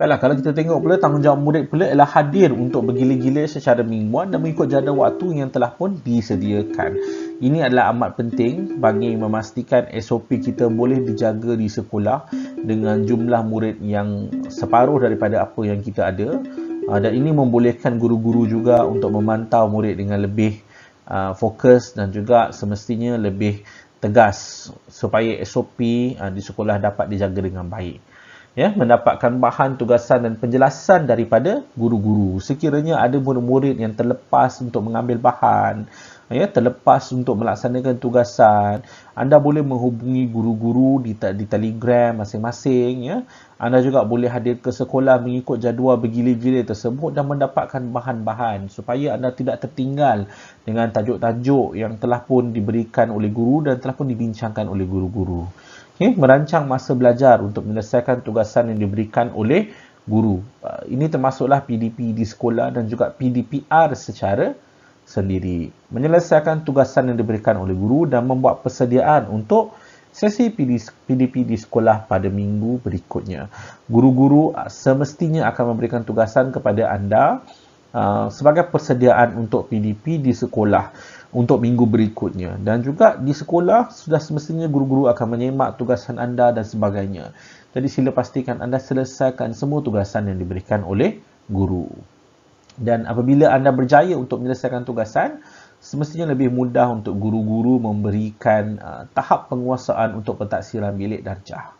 Baiklah, kalau kita tengok pula, tanggungjawab murid pula ialah hadir untuk bergila-gila secara mingguan dan mengikut jadual waktu yang telah pun disediakan. Ini adalah amat penting bagi memastikan SOP kita boleh dijaga di sekolah dengan jumlah murid yang separuh daripada apa yang kita ada. Dan ini membolehkan guru-guru juga untuk memantau murid dengan lebih fokus dan juga semestinya lebih tegas supaya SOP di sekolah dapat dijaga dengan baik. Ya, mendapatkan bahan, tugasan dan penjelasan daripada guru-guru. Sekiranya ada murid-murid yang terlepas untuk mengambil bahan, ya, terlepas untuk melaksanakan tugasan, anda boleh menghubungi guru-guru di Telegram masing-masing, ya. Anda juga boleh hadir ke sekolah mengikut jadual bergilir-gilir tersebut dan mendapatkan bahan-bahan supaya anda tidak tertinggal dengan tajuk-tajuk yang telah pun diberikan oleh guru dan telah pun dibincangkan oleh guru-guru. Okay, merancang masa belajar untuk menyelesaikan tugasan yang diberikan oleh guru. Ini termasuklah PDP di sekolah dan juga PDPR secara sendiri. Menyelesaikan tugasan yang diberikan oleh guru dan membuat persediaan untuk sesi PDP di sekolah pada minggu berikutnya. Guru-guru semestinya akan memberikan tugasan kepada anda sebagai persediaan untuk PDP di sekolah untuk minggu berikutnya. Dan juga di sekolah sudah semestinya guru-guru akan menyemak tugasan anda dan sebagainya. Jadi sila pastikan anda selesaikan semua tugasan yang diberikan oleh guru. Dan apabila anda berjaya untuk menyelesaikan tugasan, semestinya lebih mudah untuk guru-guru memberikan tahap penguasaan untuk pentaksiran bilik darjah.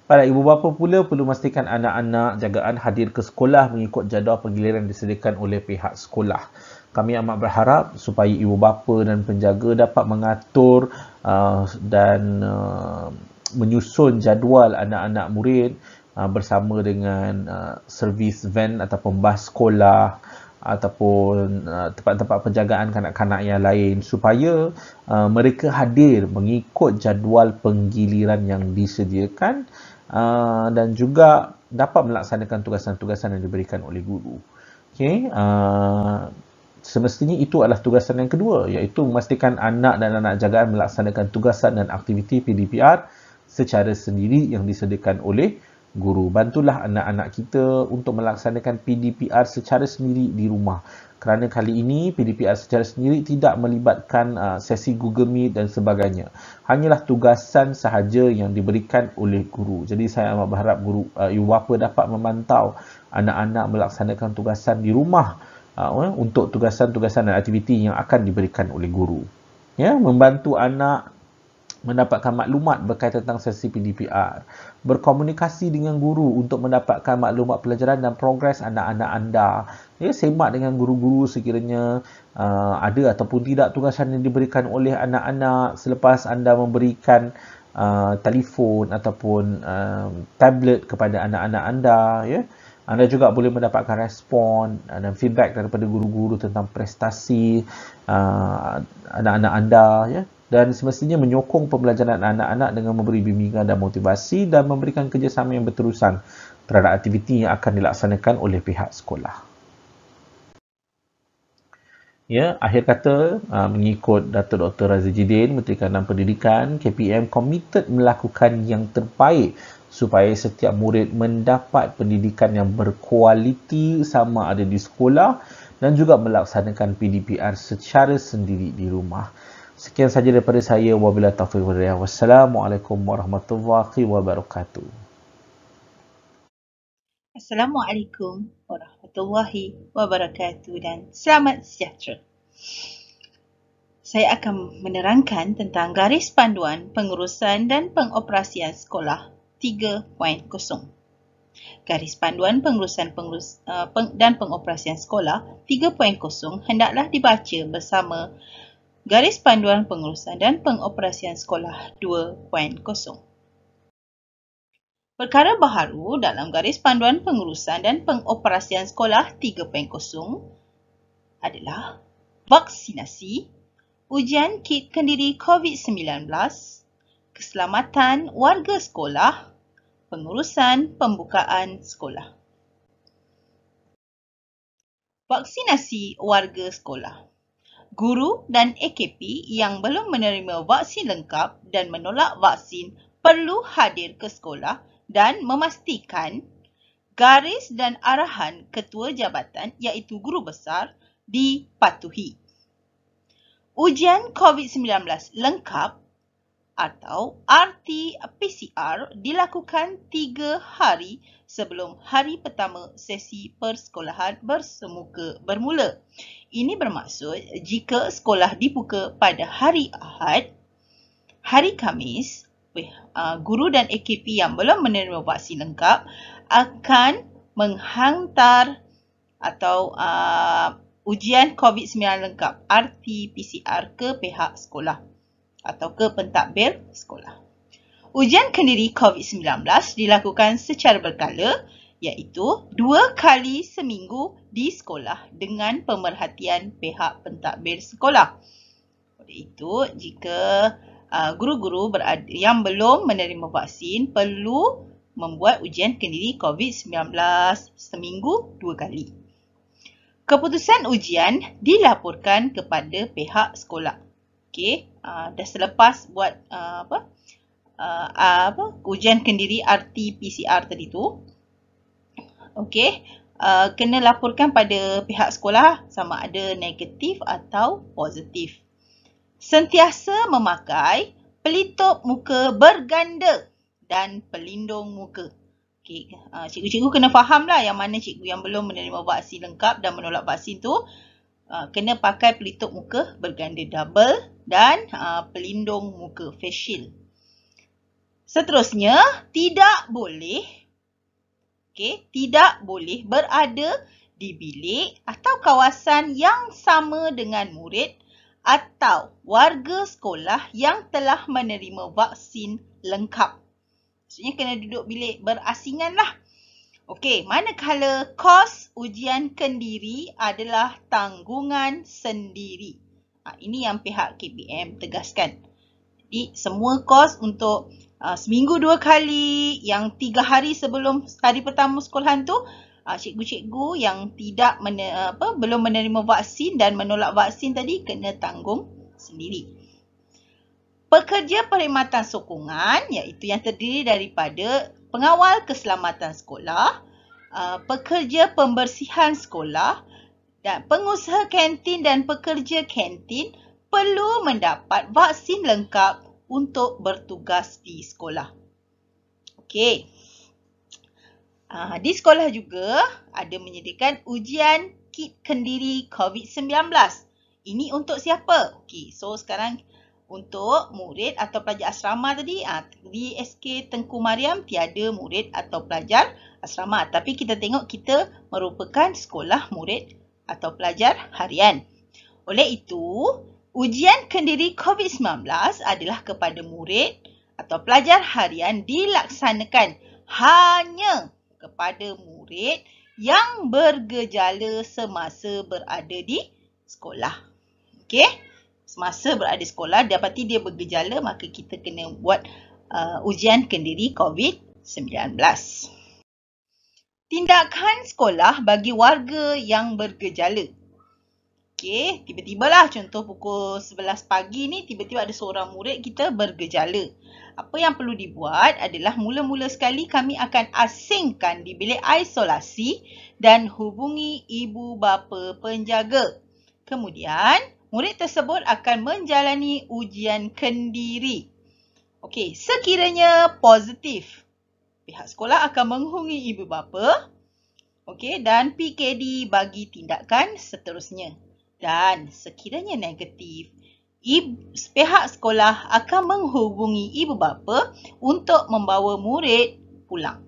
Para ibu bapa pula perlu memastikan anak-anak jagaan hadir ke sekolah mengikut jadual penggiliran disediakan oleh pihak sekolah. Kami amat berharap supaya ibu bapa dan penjaga dapat mengatur dan menyusun jadual anak-anak murid bersama dengan servis van ataupun bas sekolah ataupun tempat-tempat penjagaan kanak-kanak yang lain supaya mereka hadir mengikut jadual penggiliran yang disediakan dan juga dapat melaksanakan tugasan-tugasan yang diberikan oleh guru. Okay. Semestinya itu adalah tugasan yang kedua, iaitu memastikan anak dan anak jagaan melaksanakan tugasan dan aktiviti PDPR secara sendiri yang disediakan oleh guru. Bantulah anak-anak kita untuk melaksanakan PDPR secara sendiri di rumah. Kerana kali ini PDPR secara sendiri tidak melibatkan sesi Google Meet dan sebagainya. Hanyalah tugasan sahaja yang diberikan oleh guru. Jadi saya amat berharap guru ibu bapa dapat memantau anak-anak melaksanakan tugasan di rumah untuk tugasan-tugasan dan aktiviti yang akan diberikan oleh guru. Ya, membantu anak mendapatkan maklumat berkaitan tentang sesi PDPR. Berkomunikasi dengan guru untuk mendapatkan maklumat pelajaran dan progres anak-anak anda. Ya, semak dengan guru-guru sekiranya ada ataupun tidak tugasan yang diberikan oleh anak-anak selepas anda memberikan telefon ataupun tablet kepada anak-anak anda. Ya. Anda juga boleh mendapatkan respon dan feedback daripada guru-guru tentang prestasi anak-anak anda, ya. Dan semestinya menyokong pembelajaran anak-anak dengan memberi bimbingan dan motivasi dan memberikan kerjasama yang berterusan terhadap aktiviti yang akan dilaksanakan oleh pihak sekolah. Ya, akhir kata, mengikut Datuk Dr. Razif Jidin, Menteri Kanan Pendidikan, KPM komited melakukan yang terbaik supaya setiap murid mendapat pendidikan yang berkualiti sama ada di sekolah dan juga melaksanakan PDPR secara sendiri di rumah. Sekian sahaja daripada saya. Wabillahi taufiq wal hidayah. Wassalamualaikum warahmatullahi wabarakatuh. Assalamualaikum warahmatullahi wabarakatuh dan selamat sejahtera. Saya akan menerangkan tentang garis panduan pengurusan dan pengoperasian sekolah 3.0. Garis panduan pengurusan dan pengoperasian sekolah 3.0 hendaklah dibaca bersama garis panduan pengurusan dan pengoperasian sekolah 2.0. Perkara baharu dalam garis panduan pengurusan dan pengoperasian sekolah 3.0 adalah vaksinasi, ujian kit kendiri COVID-19, keselamatan warga sekolah, pengurusan pembukaan sekolah. Vaksinasi warga sekolah. Guru dan AKP yang belum menerima vaksin lengkap dan menolak vaksin perlu hadir ke sekolah dan memastikan garis dan arahan ketua jabatan iaitu guru besar dipatuhi. Ujian COVID-19 lengkap atau RT-PCR dilakukan 3 hari sebelum hari pertama sesi persekolahan bersemuka bermula. Ini bermaksud jika sekolah dibuka pada hari Ahad, hari Khamis, guru dan AKP yang belum menerima vaksin lengkap akan menghantar atau ujian COVID-19 lengkap RT-PCR ke pihak sekolah atau ke pentadbir sekolah. Ujian kendiri COVID-19 dilakukan secara berkala iaitu 2 kali seminggu di sekolah dengan pemerhatian pihak pentadbir sekolah. Oleh itu, jika guru-guru yang belum menerima vaksin perlu membuat ujian kendiri COVID-19 seminggu 2 kali. Keputusan ujian dilaporkan kepada pihak sekolah. Okey, dah selepas buat ujian kendiri RT-PCR tadi tu. Okey, kena laporkan pada pihak sekolah sama ada negatif atau positif. Sentiasa memakai pelitup muka berganda dan pelindung muka. Okay. Cikgu-cikgu kena faham lah yang mana cikgu yang belum menerima vaksin lengkap dan menolak vaksin tu kena pakai pelitup muka berganda double dan pelindung muka face shield. Seterusnya, tidak boleh berada di bilik atau kawasan yang sama dengan murid atau warga sekolah yang telah menerima vaksin lengkap. Maksudnya kena duduk bilik berasingan lah. Okey, manakala kos ujian kendiri adalah tanggungan sendiri. Ini yang pihak KPM tegaskan. Jadi semua kos untuk seminggu 2 kali, yang 3 hari sebelum hari pertama sekolahan tu, cikgu-cikgu yang belum menerima vaksin dan menolak vaksin tadi kena tanggung sendiri. Pekerja perkhidmatan sokongan iaitu yang terdiri daripada pengawal keselamatan sekolah, pekerja pembersihan sekolah dan pengusaha kantin dan pekerja kantin perlu mendapat vaksin lengkap untuk bertugas di sekolah. Okey. Di sekolah juga ada menyediakan ujian kit kendiri COVID-19. Ini untuk siapa? Okey, so sekarang untuk murid atau pelajar asrama tadi, di SK Tengku Mariam tiada murid atau pelajar asrama. Tapi kita tengok kita merupakan sekolah murid atau pelajar harian. Oleh itu, ujian kendiri COVID-19 adalah kepada murid atau pelajar harian dilaksanakan hanya kepada murid yang bergejala semasa berada di sekolah. Okey? Semasa berada di sekolah, dapati dia bergejala, maka kita kena buat ujian kendiri COVID-19. Tindakan sekolah bagi warga yang bergejala. Okey, tiba-tibalah contoh pukul 11 pagi ni, tiba-tiba ada seorang murid kita bergejala. Apa yang perlu dibuat adalah mula-mula sekali kami akan asingkan di bilik isolasi dan hubungi ibu bapa penjaga. Kemudian, murid tersebut akan menjalani ujian kendiri. Okey, sekiranya positif, pihak sekolah akan menghubungi ibu bapa, okey, dan PKD bagi tindakan seterusnya. Dan sekiranya negatif, pihak sekolah akan menghubungi ibu bapa untuk membawa murid pulang.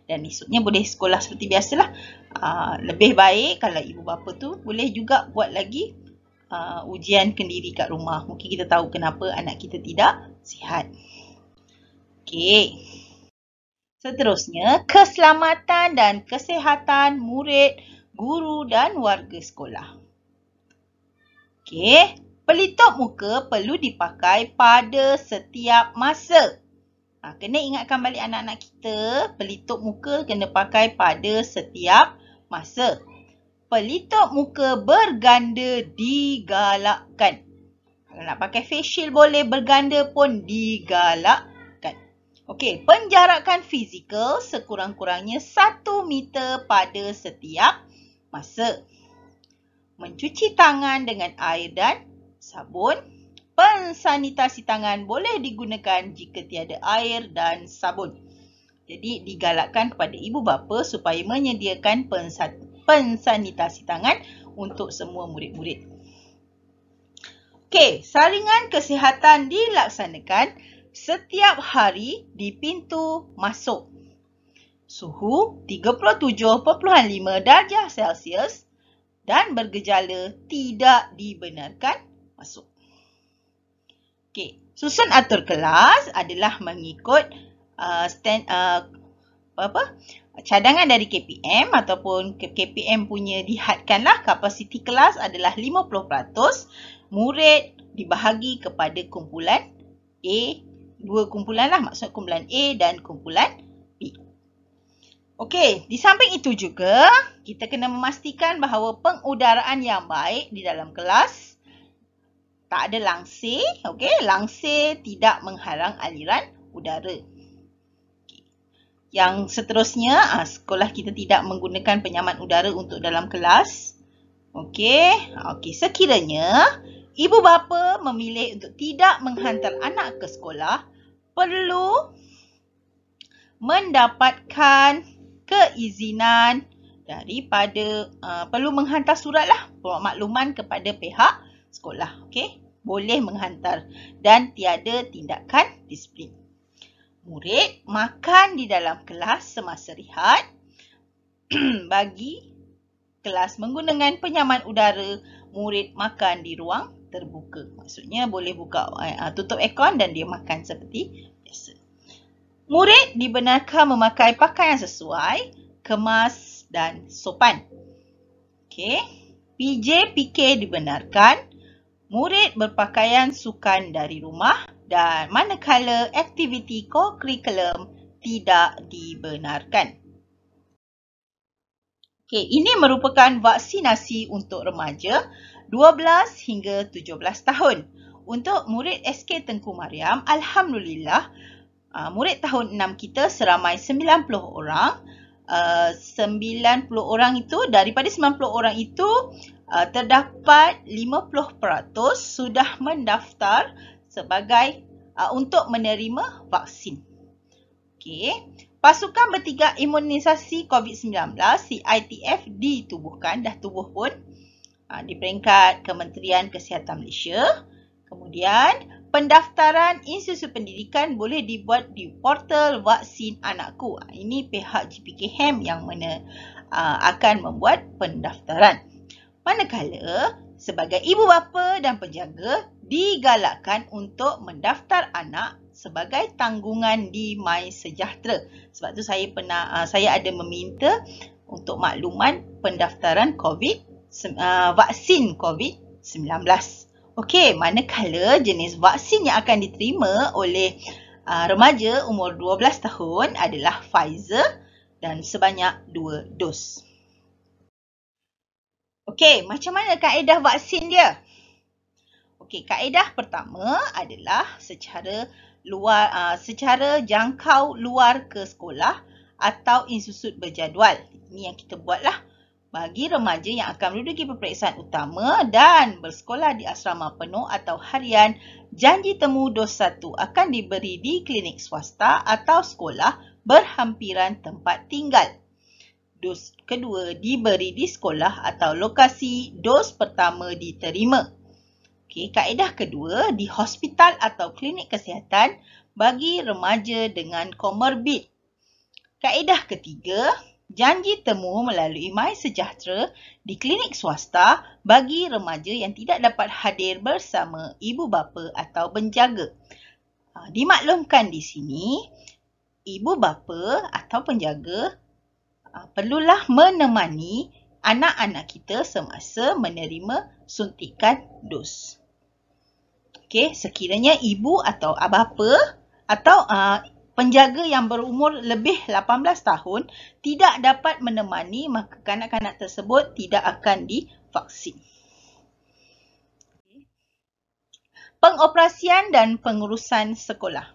Dan esoknya boleh sekolah seperti biasalah. Lebih baik kalau ibu bapa tu boleh juga buat lagi ujian kendiri kat rumah. Mungkin kita tahu kenapa anak kita tidak sihat. Okey. Seterusnya, keselamatan dan kesihatan murid, guru dan warga sekolah. Okey, pelitup muka perlu dipakai pada setiap masa. Kena ingatkan balik anak-anak kita, pelitup muka kena pakai pada setiap masa. Pelitup muka berganda digalakkan. Kalau nak pakai face shield boleh, berganda pun digalakkan. Okey, penjarakan fizikal sekurang-kurangnya 1 meter pada setiap masa. mencuci tangan dengan air dan sabun. Pensanitasi tangan boleh digunakan jika tiada air dan sabun. Jadi digalakkan kepada ibu bapa supaya menyediakan pensanitasi tangan untuk semua murid-murid. Okey, saringan kesihatan dilaksanakan setiap hari di pintu masuk. Suhu 37.5 darjah Celsius dan bergejala tidak dibenarkan masuk. Okey, susun atur kelas adalah mengikut cadangan dari KPM ataupun KPM punya dihadkanlah kapasiti kelas adalah 50%. Murid dibahagi kepada kumpulan A, dua kumpulan lah, maksud kumpulan A dan kumpulan B. Okey, di samping itu juga kita kena memastikan bahawa pengudaraan yang baik di dalam kelas. Tak ada langsir, okey, langsir tidak menghalang aliran udara. Okay. Yang seterusnya, sekolah kita tidak menggunakan penyaman udara untuk dalam kelas. Okey, sekiranya ibu bapa memilih untuk tidak menghantar anak ke sekolah, perlu mendapatkan keizinan daripada, perlu menghantar suratlah makluman kepada pihak sekolah. Okey, boleh menghantar dan tiada tindakan disiplin. Murid makan di dalam kelas semasa rehat. Bagi kelas menggunakan penyaman udara, murid makan di ruang terbuka. Maksudnya boleh buka, tutup aircon dan dia makan seperti biasa. Murid dibenarkan memakai pakaian sesuai, kemas dan sopan. Okey, PJ PK dibenarkan. Murid berpakaian sukan dari rumah dan manakala aktiviti co-curriculum tidak dibenarkan. Okey, ini merupakan vaksinasi untuk remaja 12 hingga 17 tahun. Untuk murid SK Tengku Mariam, alhamdulillah, murid tahun 6 kita seramai 90 orang. 90 orang itu, daripada 90 orang itu, terdapat 50% sudah mendaftar sebagai untuk menerima vaksin. Okey, pasukan bertiga imunisasi COVID-19 CITF ditubuhkan, dah tubuh pun di peringkat Kementerian Kesihatan Malaysia. Kemudian pendaftaran institusi pendidikan boleh dibuat di portal Vaksin Anakku. Ini pihak GPKM yang akan membuat pendaftaran. Manakala sebagai ibu bapa dan penjaga digalakkan untuk mendaftar anak sebagai tanggungan di MySejahtera. Sebab tu saya ada meminta untuk makluman pendaftaran vaksin COVID-19. Okey, manakala jenis vaksin yang akan diterima oleh remaja umur 12 tahun adalah Pfizer dan sebanyak 2 dos. Okey, macam mana kaedah vaksin dia? Okey, kaedah pertama adalah secara jangkau luar ke sekolah atau institut berjadual. Ini yang kita buatlah. Bagi remaja yang akan menduduki peperiksaan utama dan bersekolah di asrama penuh atau harian, janji temu dos 1 akan diberi di klinik swasta atau sekolah berhampiran tempat tinggal. Dos kedua diberi di sekolah atau lokasi dos pertama diterima. Okey, kaedah kedua di hospital atau klinik kesihatan bagi remaja dengan komorbid. Kaedah ketiga, janji temu melalui MySejahtera di klinik swasta bagi remaja yang tidak dapat hadir bersama ibu bapa atau penjaga. Dimaklumkan di sini, ibu bapa atau penjaga perlulah menemani anak-anak kita semasa menerima suntikan dos. Okey, sekiranya ibu atau bapa atau penjaga yang berumur lebih 18 tahun tidak dapat menemani, maka kanak-kanak tersebut tidak akan divaksin. Pengoperasian dan pengurusan sekolah.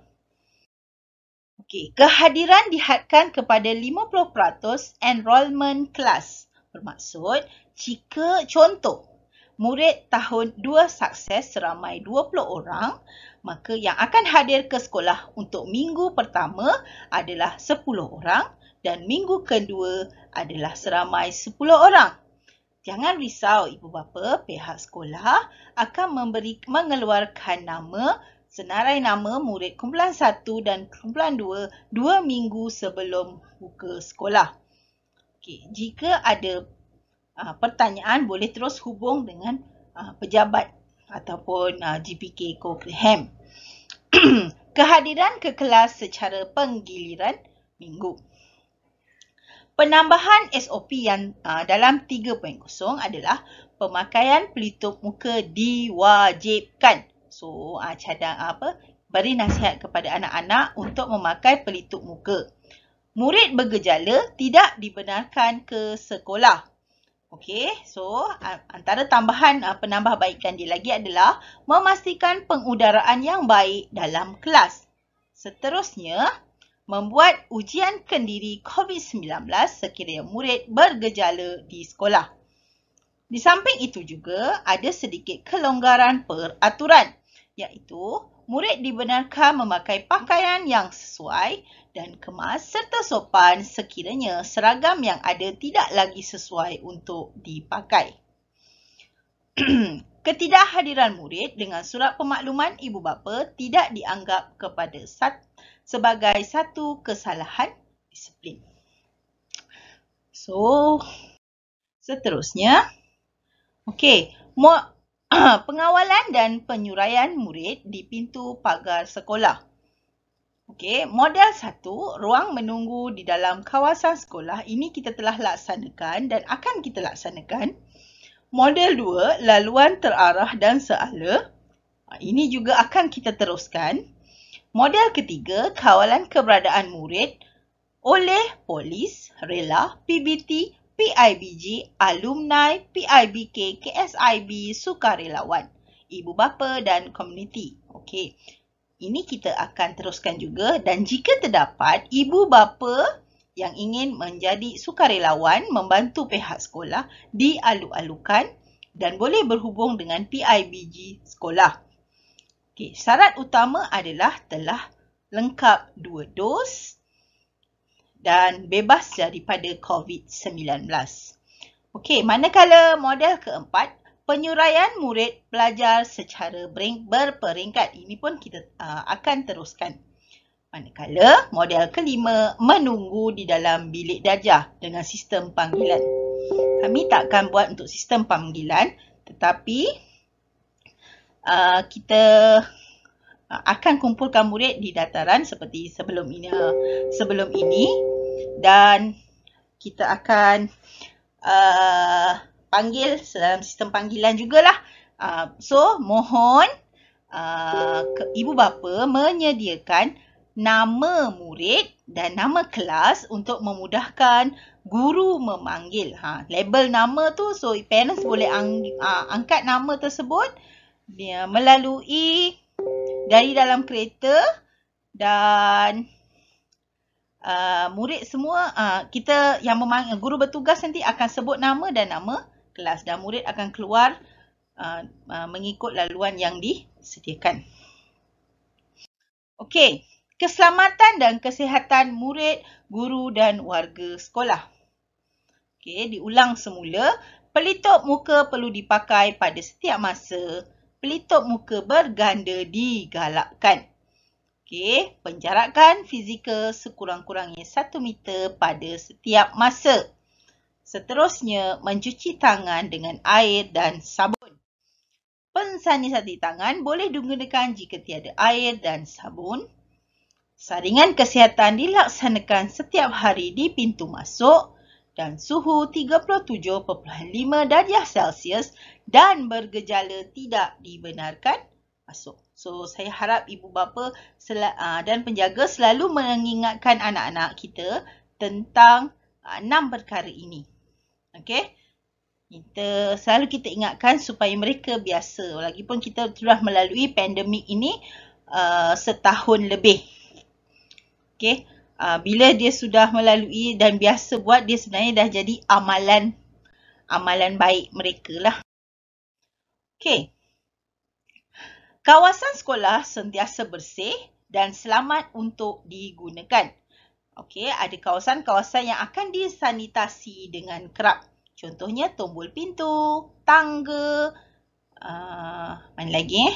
Okey, kehadiran dihadkan kepada 50% enrolment kelas. Bermaksud, jika contoh, murid tahun 2 sukses seramai 20 orang, maka yang akan hadir ke sekolah untuk minggu pertama adalah 10 orang dan minggu kedua adalah seramai 10 orang. Jangan risau ibu bapa, pihak sekolah akan mengeluarkan nama, senarai nama murid kumpulan 1 dan kumpulan 2 2 minggu sebelum buka sekolah. Okey, jika ada pertanyaan boleh terus hubung dengan pejabat ataupun GPK Kobraham. Kehadiran ke kelas secara penggiliran minggu. Penambahan SOP yang dalam 3.0 adalah pemakaian pelitup muka diwajibkan. So, beri nasihat kepada anak-anak untuk memakai pelitup muka. Murid bergejala tidak dibenarkan ke sekolah. Okey, so antara tambahan penambahbaikan dia lagi adalah memastikan pengudaraan yang baik dalam kelas. Seterusnya, membuat ujian kendiri COVID-19 sekiranya murid bergejala di sekolah. Di samping itu juga ada sedikit kelonggaran peraturan, iaitu murid dibenarkan memakai pakaian yang sesuai dan kemas serta sopan sekiranya seragam yang ada tidak lagi sesuai untuk dipakai. Ketidakhadiran murid dengan surat pemakluman ibu bapa tidak dianggap sebagai satu kesalahan disiplin. So, seterusnya, pengawalan dan penyuraian murid di pintu pagar sekolah. Model 1, ruang menunggu di dalam kawasan sekolah. Ini kita telah laksanakan dan akan kita laksanakan. Model 2, laluan terarah dan seala. Ini juga akan kita teruskan. Model ketiga, kawalan keberadaan murid oleh polis, rela, PBT, PIBG, alumni, PIBK, KSIB, sukarelawan, ibu bapa dan komuniti. Ini kita akan teruskan juga dan jika terdapat ibu bapa yang ingin menjadi sukarelawan membantu pihak sekolah dialu-alukan dan boleh berhubung dengan PIBG sekolah. Syarat utama adalah telah lengkap 2 dos dan bebas daripada COVID-19. Manakala model keempat, penyuraian murid pelajar secara berperingkat. Ini pun kita akan teruskan. Manakala model kelima, menunggu di dalam bilik darjah dengan sistem panggilan. Kami takkan buat untuk sistem panggilan, tetapi kita akan kumpulkan murid di dataran seperti sebelum ini dan kita akan panggil dalam sistem panggilan jugalah. So, mohon ibu bapa menyediakan nama murid dan nama kelas untuk memudahkan guru memanggil. Label nama tu, so parents boleh angkat nama tersebut dia melalui dari dalam kereta dan murid semua kita yang guru bertugas nanti akan sebut nama dan nama kelas dan murid akan keluar mengikut laluan yang disediakan. Keselamatan dan kesihatan murid, guru dan warga sekolah. Diulang semula. Pelitup muka perlu dipakai pada setiap masa. Pelitup muka berganda digalakkan. Penjarakan fizikal sekurang-kurangnya 1 meter pada setiap masa. Seterusnya, mencuci tangan dengan air dan sabun. Pensanisasi tangan boleh digunakan jika tiada air dan sabun. Saringan kesihatan dilaksanakan setiap hari di pintu masuk dan suhu 37.5 darjah Celsius dan bergejala tidak dibenarkan masuk. So, saya harap ibu bapa dan penjaga selalu mengingatkan anak-anak kita tentang 6 perkara ini. Selalu kita ingatkan supaya mereka biasa. Lagipun kita sudah melalui pandemik ini setahun lebih. Bila dia sudah melalui dan biasa buat, dia sebenarnya dah jadi amalan baik mereka lah. Okey. Kawasan sekolah sentiasa bersih dan selamat untuk digunakan. Okey, ada kawasan-kawasan yang akan disanitasi dengan kerap. Contohnya tombol pintu, tangga, mana lagi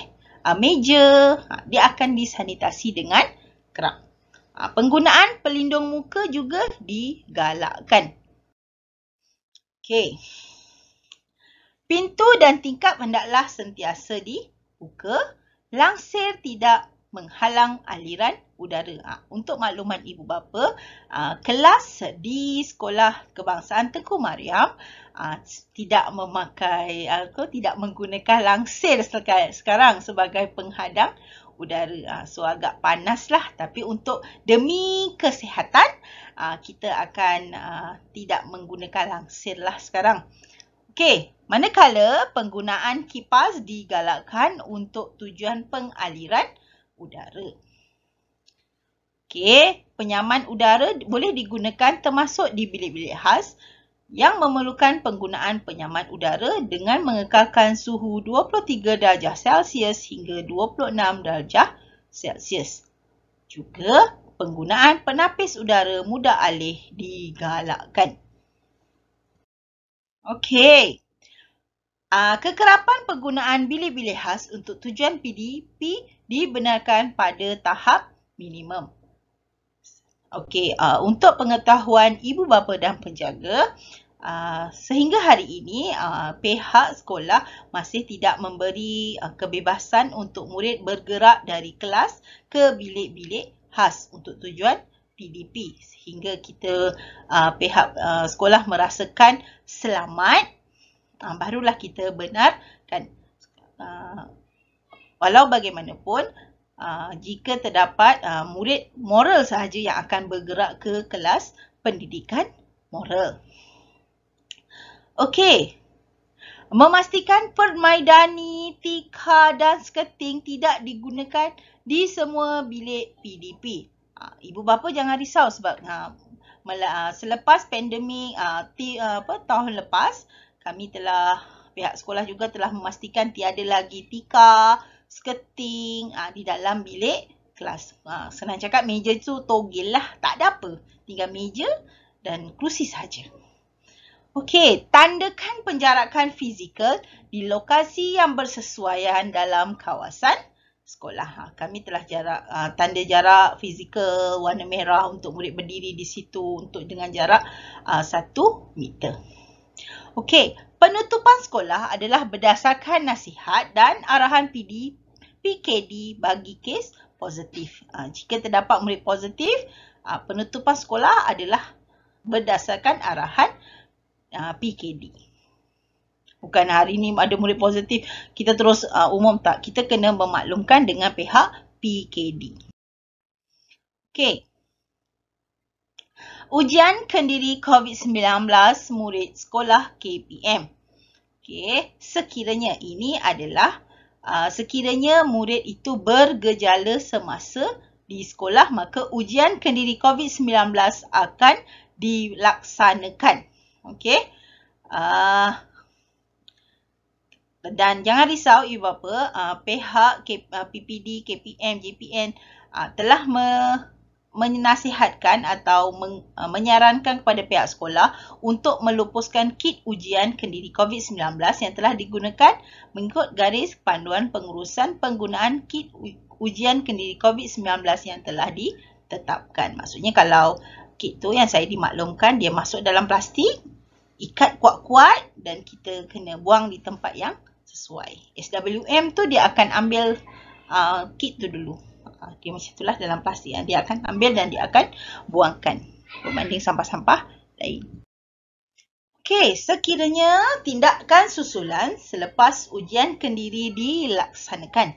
meja, dia akan disanitasi dengan kerap. Penggunaan pelindung muka juga digalakkan. Okey. Pintu dan tingkap hendaklah sentiasa dibuka, langsir tidak menghalang aliran udara. Untuk makluman ibu bapa, kelas di Sekolah Kebangsaan Tengku Mariam tidak menggunakan langsir sekarang sebagai penghadang udara. So agak panaslah, tapi untuk demi kesihatan kita akan tidak menggunakan langsir lah sekarang. Okey, manakala penggunaan kipas digalakkan untuk tujuan pengaliran udara. Okey, penyaman udara boleh digunakan termasuk di bilik-bilik khas yang memerlukan penggunaan penyaman udara dengan mengekalkan suhu 23 darjah Celsius hingga 26 darjah Celsius. Juga penggunaan penapis udara mudah alih digalakkan. Okey. Kekerapan penggunaan bilik-bilik khas untuk tujuan PDP dibenarkan pada tahap minimum. Okey, untuk pengetahuan ibu bapa dan penjaga, sehingga hari ini pihak sekolah masih tidak memberi kebebasan untuk murid bergerak dari kelas ke bilik-bilik khas untuk tujuan PDP, sehingga kita pihak sekolah merasakan selamat, barulah kita benarkan. Walau bagaimanapun, jika terdapat murid moral sahaja yang akan bergerak ke kelas pendidikan moral. Okey. Memastikan permaidani, tika dan skating tidak digunakan di semua bilik PDP. Ibu bapa jangan risau sebab selepas pandemik tahun lepas, pihak sekolah juga telah memastikan tiada lagi tika, skating di dalam bilik kelas. Senang cakap, meja tu togel lah, tak ada apa. Tinggal meja dan kerusi saja. Okey, tandakan penjarakan fizikal di lokasi yang bersesuaian dalam kawasan sekolah. Kami telah tanda jarak fizikal warna merah untuk murid berdiri di situ dengan jarak 1 meter. Okey, penutupan sekolah adalah berdasarkan nasihat dan arahan PKD bagi kes positif. Jika terdapat murid positif, penutupan sekolah adalah berdasarkan arahan PKD. Bukan hari ni ada murid positif, kita terus umum tak. Kita kena memaklumkan dengan pihak PKD. Okey. Ujian kendiri COVID-19 murid sekolah KPM. Okey, sekiranya murid itu bergejala semasa di sekolah, maka ujian kendiri COVID-19 akan dilaksanakan. Okey. Dan jangan risau ibu bapa, pihak PPD, KPM, JPN telah menasihatkan atau menyarankan kepada pihak sekolah untuk melupuskan kit ujian kendiri COVID-19 yang telah digunakan mengikut garis panduan pengurusan penggunaan kit ujian kendiri COVID-19 yang telah ditetapkan. Maksudnya kalau kit tu yang saya dimaklumkan, dia masuk dalam plastik, ikat kuat-kuat dan kita kena buang di tempat yang sesuai. SWM tu dia akan ambil kit tu dulu. Dia macam itulah dalam plastik. Dia akan ambil dan dia akan buangkan berbanding sampah-sampah lain. Okey, sekiranya tindakan susulan selepas ujian kendiri dilaksanakan.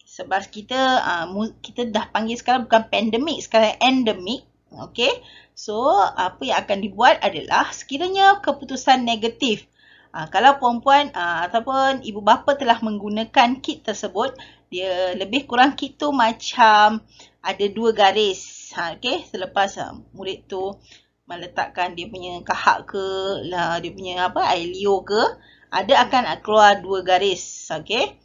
Sebab kita dah panggil sekarang bukan pandemik, sekarang endemik. Okey, so apa yang akan dibuat adalah sekiranya keputusan negatif. Kalau perempuan ataupun ibu bapa telah menggunakan kit tersebut, dia lebih kurang kit tu macam ada 2 garis. Okey, selepas murid tu meletakkan dia punya kahak ke, dia punya air liur ke, ada akan keluar 2 garis. Okey.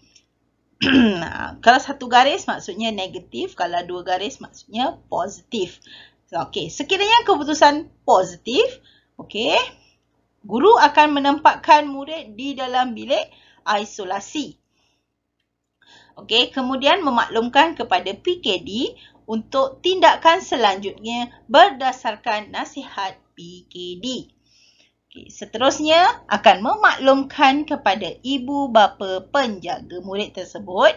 Kalau 1 garis maksudnya negatif, kalau 2 garis maksudnya positif. Okey, sekiranya keputusan positif, okey, guru akan menempatkan murid di dalam bilik isolasi. Okey, kemudian memaklumkan kepada PKD untuk tindakan selanjutnya berdasarkan nasihat PKD. Okay, seterusnya akan memaklumkan kepada ibu bapa penjaga murid tersebut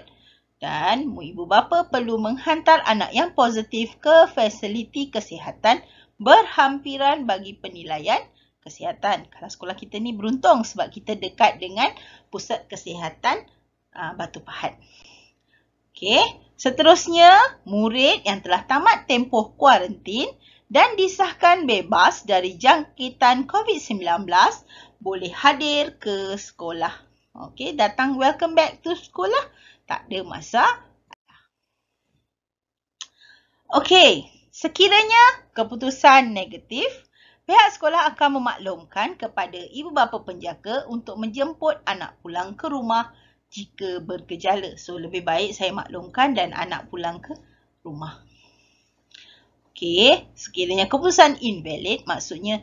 dan ibu bapa perlu menghantar anak yang positif ke fasiliti kesihatan berhampiran bagi penilaian kesihatan. Kalau sekolah kita ni beruntung sebab kita dekat dengan pusat kesihatan Batu Pahat. Okey, seterusnya murid yang telah tamat tempoh kuarantin dan disahkan bebas dari jangkitan COVID-19 boleh hadir ke sekolah. Okey, datang welcome back to sekolah. Tak ada masalah. Okey, sekiranya keputusan negatif, pihak sekolah akan memaklumkan kepada ibu bapa penjaga untuk menjemput anak pulang ke rumah jika bergejala. So, lebih baik saya maklumkan dan anak pulang ke rumah. Okey, sekiranya keputusan invalid maksudnya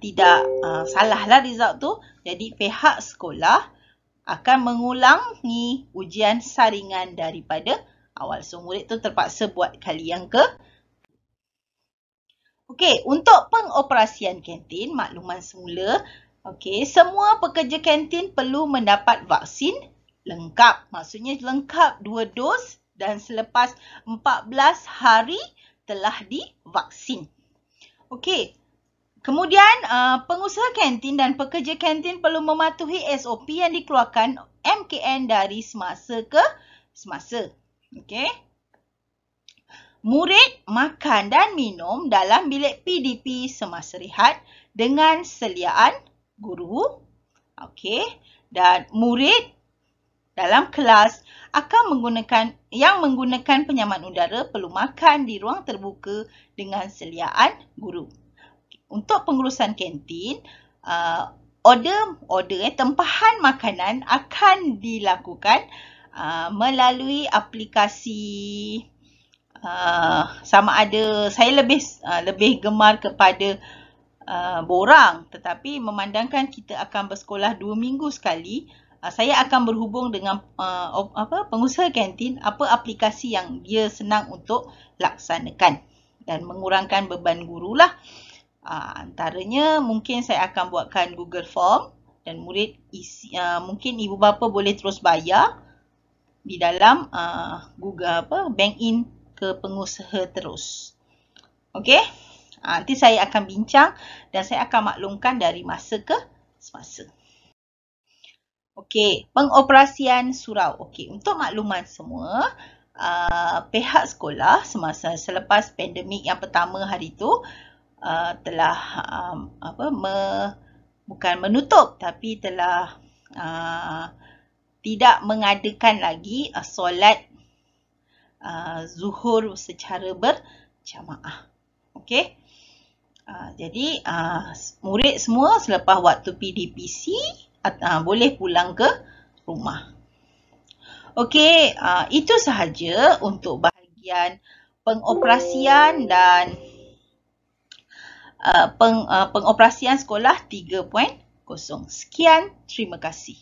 tidak salahlah result tu. Jadi pihak sekolah akan mengulangi ujian saringan daripada awal. So murid tu terpaksa buat kali yang ke. Okey, untuk pengoperasian kantin, makluman semula. Okey, semua pekerja kantin perlu mendapat vaksin lengkap. Maksudnya lengkap 2 dos dan selepas 14 hari telah divaksin. Okey. Kemudian pengusaha kantin dan pekerja kantin perlu mematuhi SOP yang dikeluarkan MKN dari semasa ke semasa. Okey. Murid makan dan minum dalam bilik PDP semasa rehat dengan seliaan guru. Okey. Dan murid dalam kelas akan menggunakan penyaman udara perlu makan di ruang terbuka dengan seliaan guru. Untuk pengurusan kantin, tempahan makanan akan dilakukan melalui aplikasi sama ada saya lebih gemar kepada borang, tetapi memandangkan kita akan bersekolah 2 minggu sekali, saya akan berhubung dengan pengusaha kantin apa aplikasi yang dia senang untuk laksanakan dan mengurangkan beban guru lah. Antaranya mungkin saya akan buatkan Google Form dan murid isi, mungkin ibu bapa boleh terus bayar di dalam Google bank in ke pengusaha terus. Okey? Nanti saya akan bincang dan saya akan maklumkan dari masa ke semasa. Okey, pengoperasian surau. Okey, untuk makluman semua, pihak sekolah semasa selepas pandemik yang pertama hari itu telah bukan menutup tapi telah tidak mengadakan lagi solat zuhur secara berjamaah. Okey. Jadi murid semua selepas waktu PDPC boleh pulang ke rumah. Okey, itu sahaja untuk bahagian pengoperasian dan pengoperasian sekolah 3.0. Sekian, terima kasih.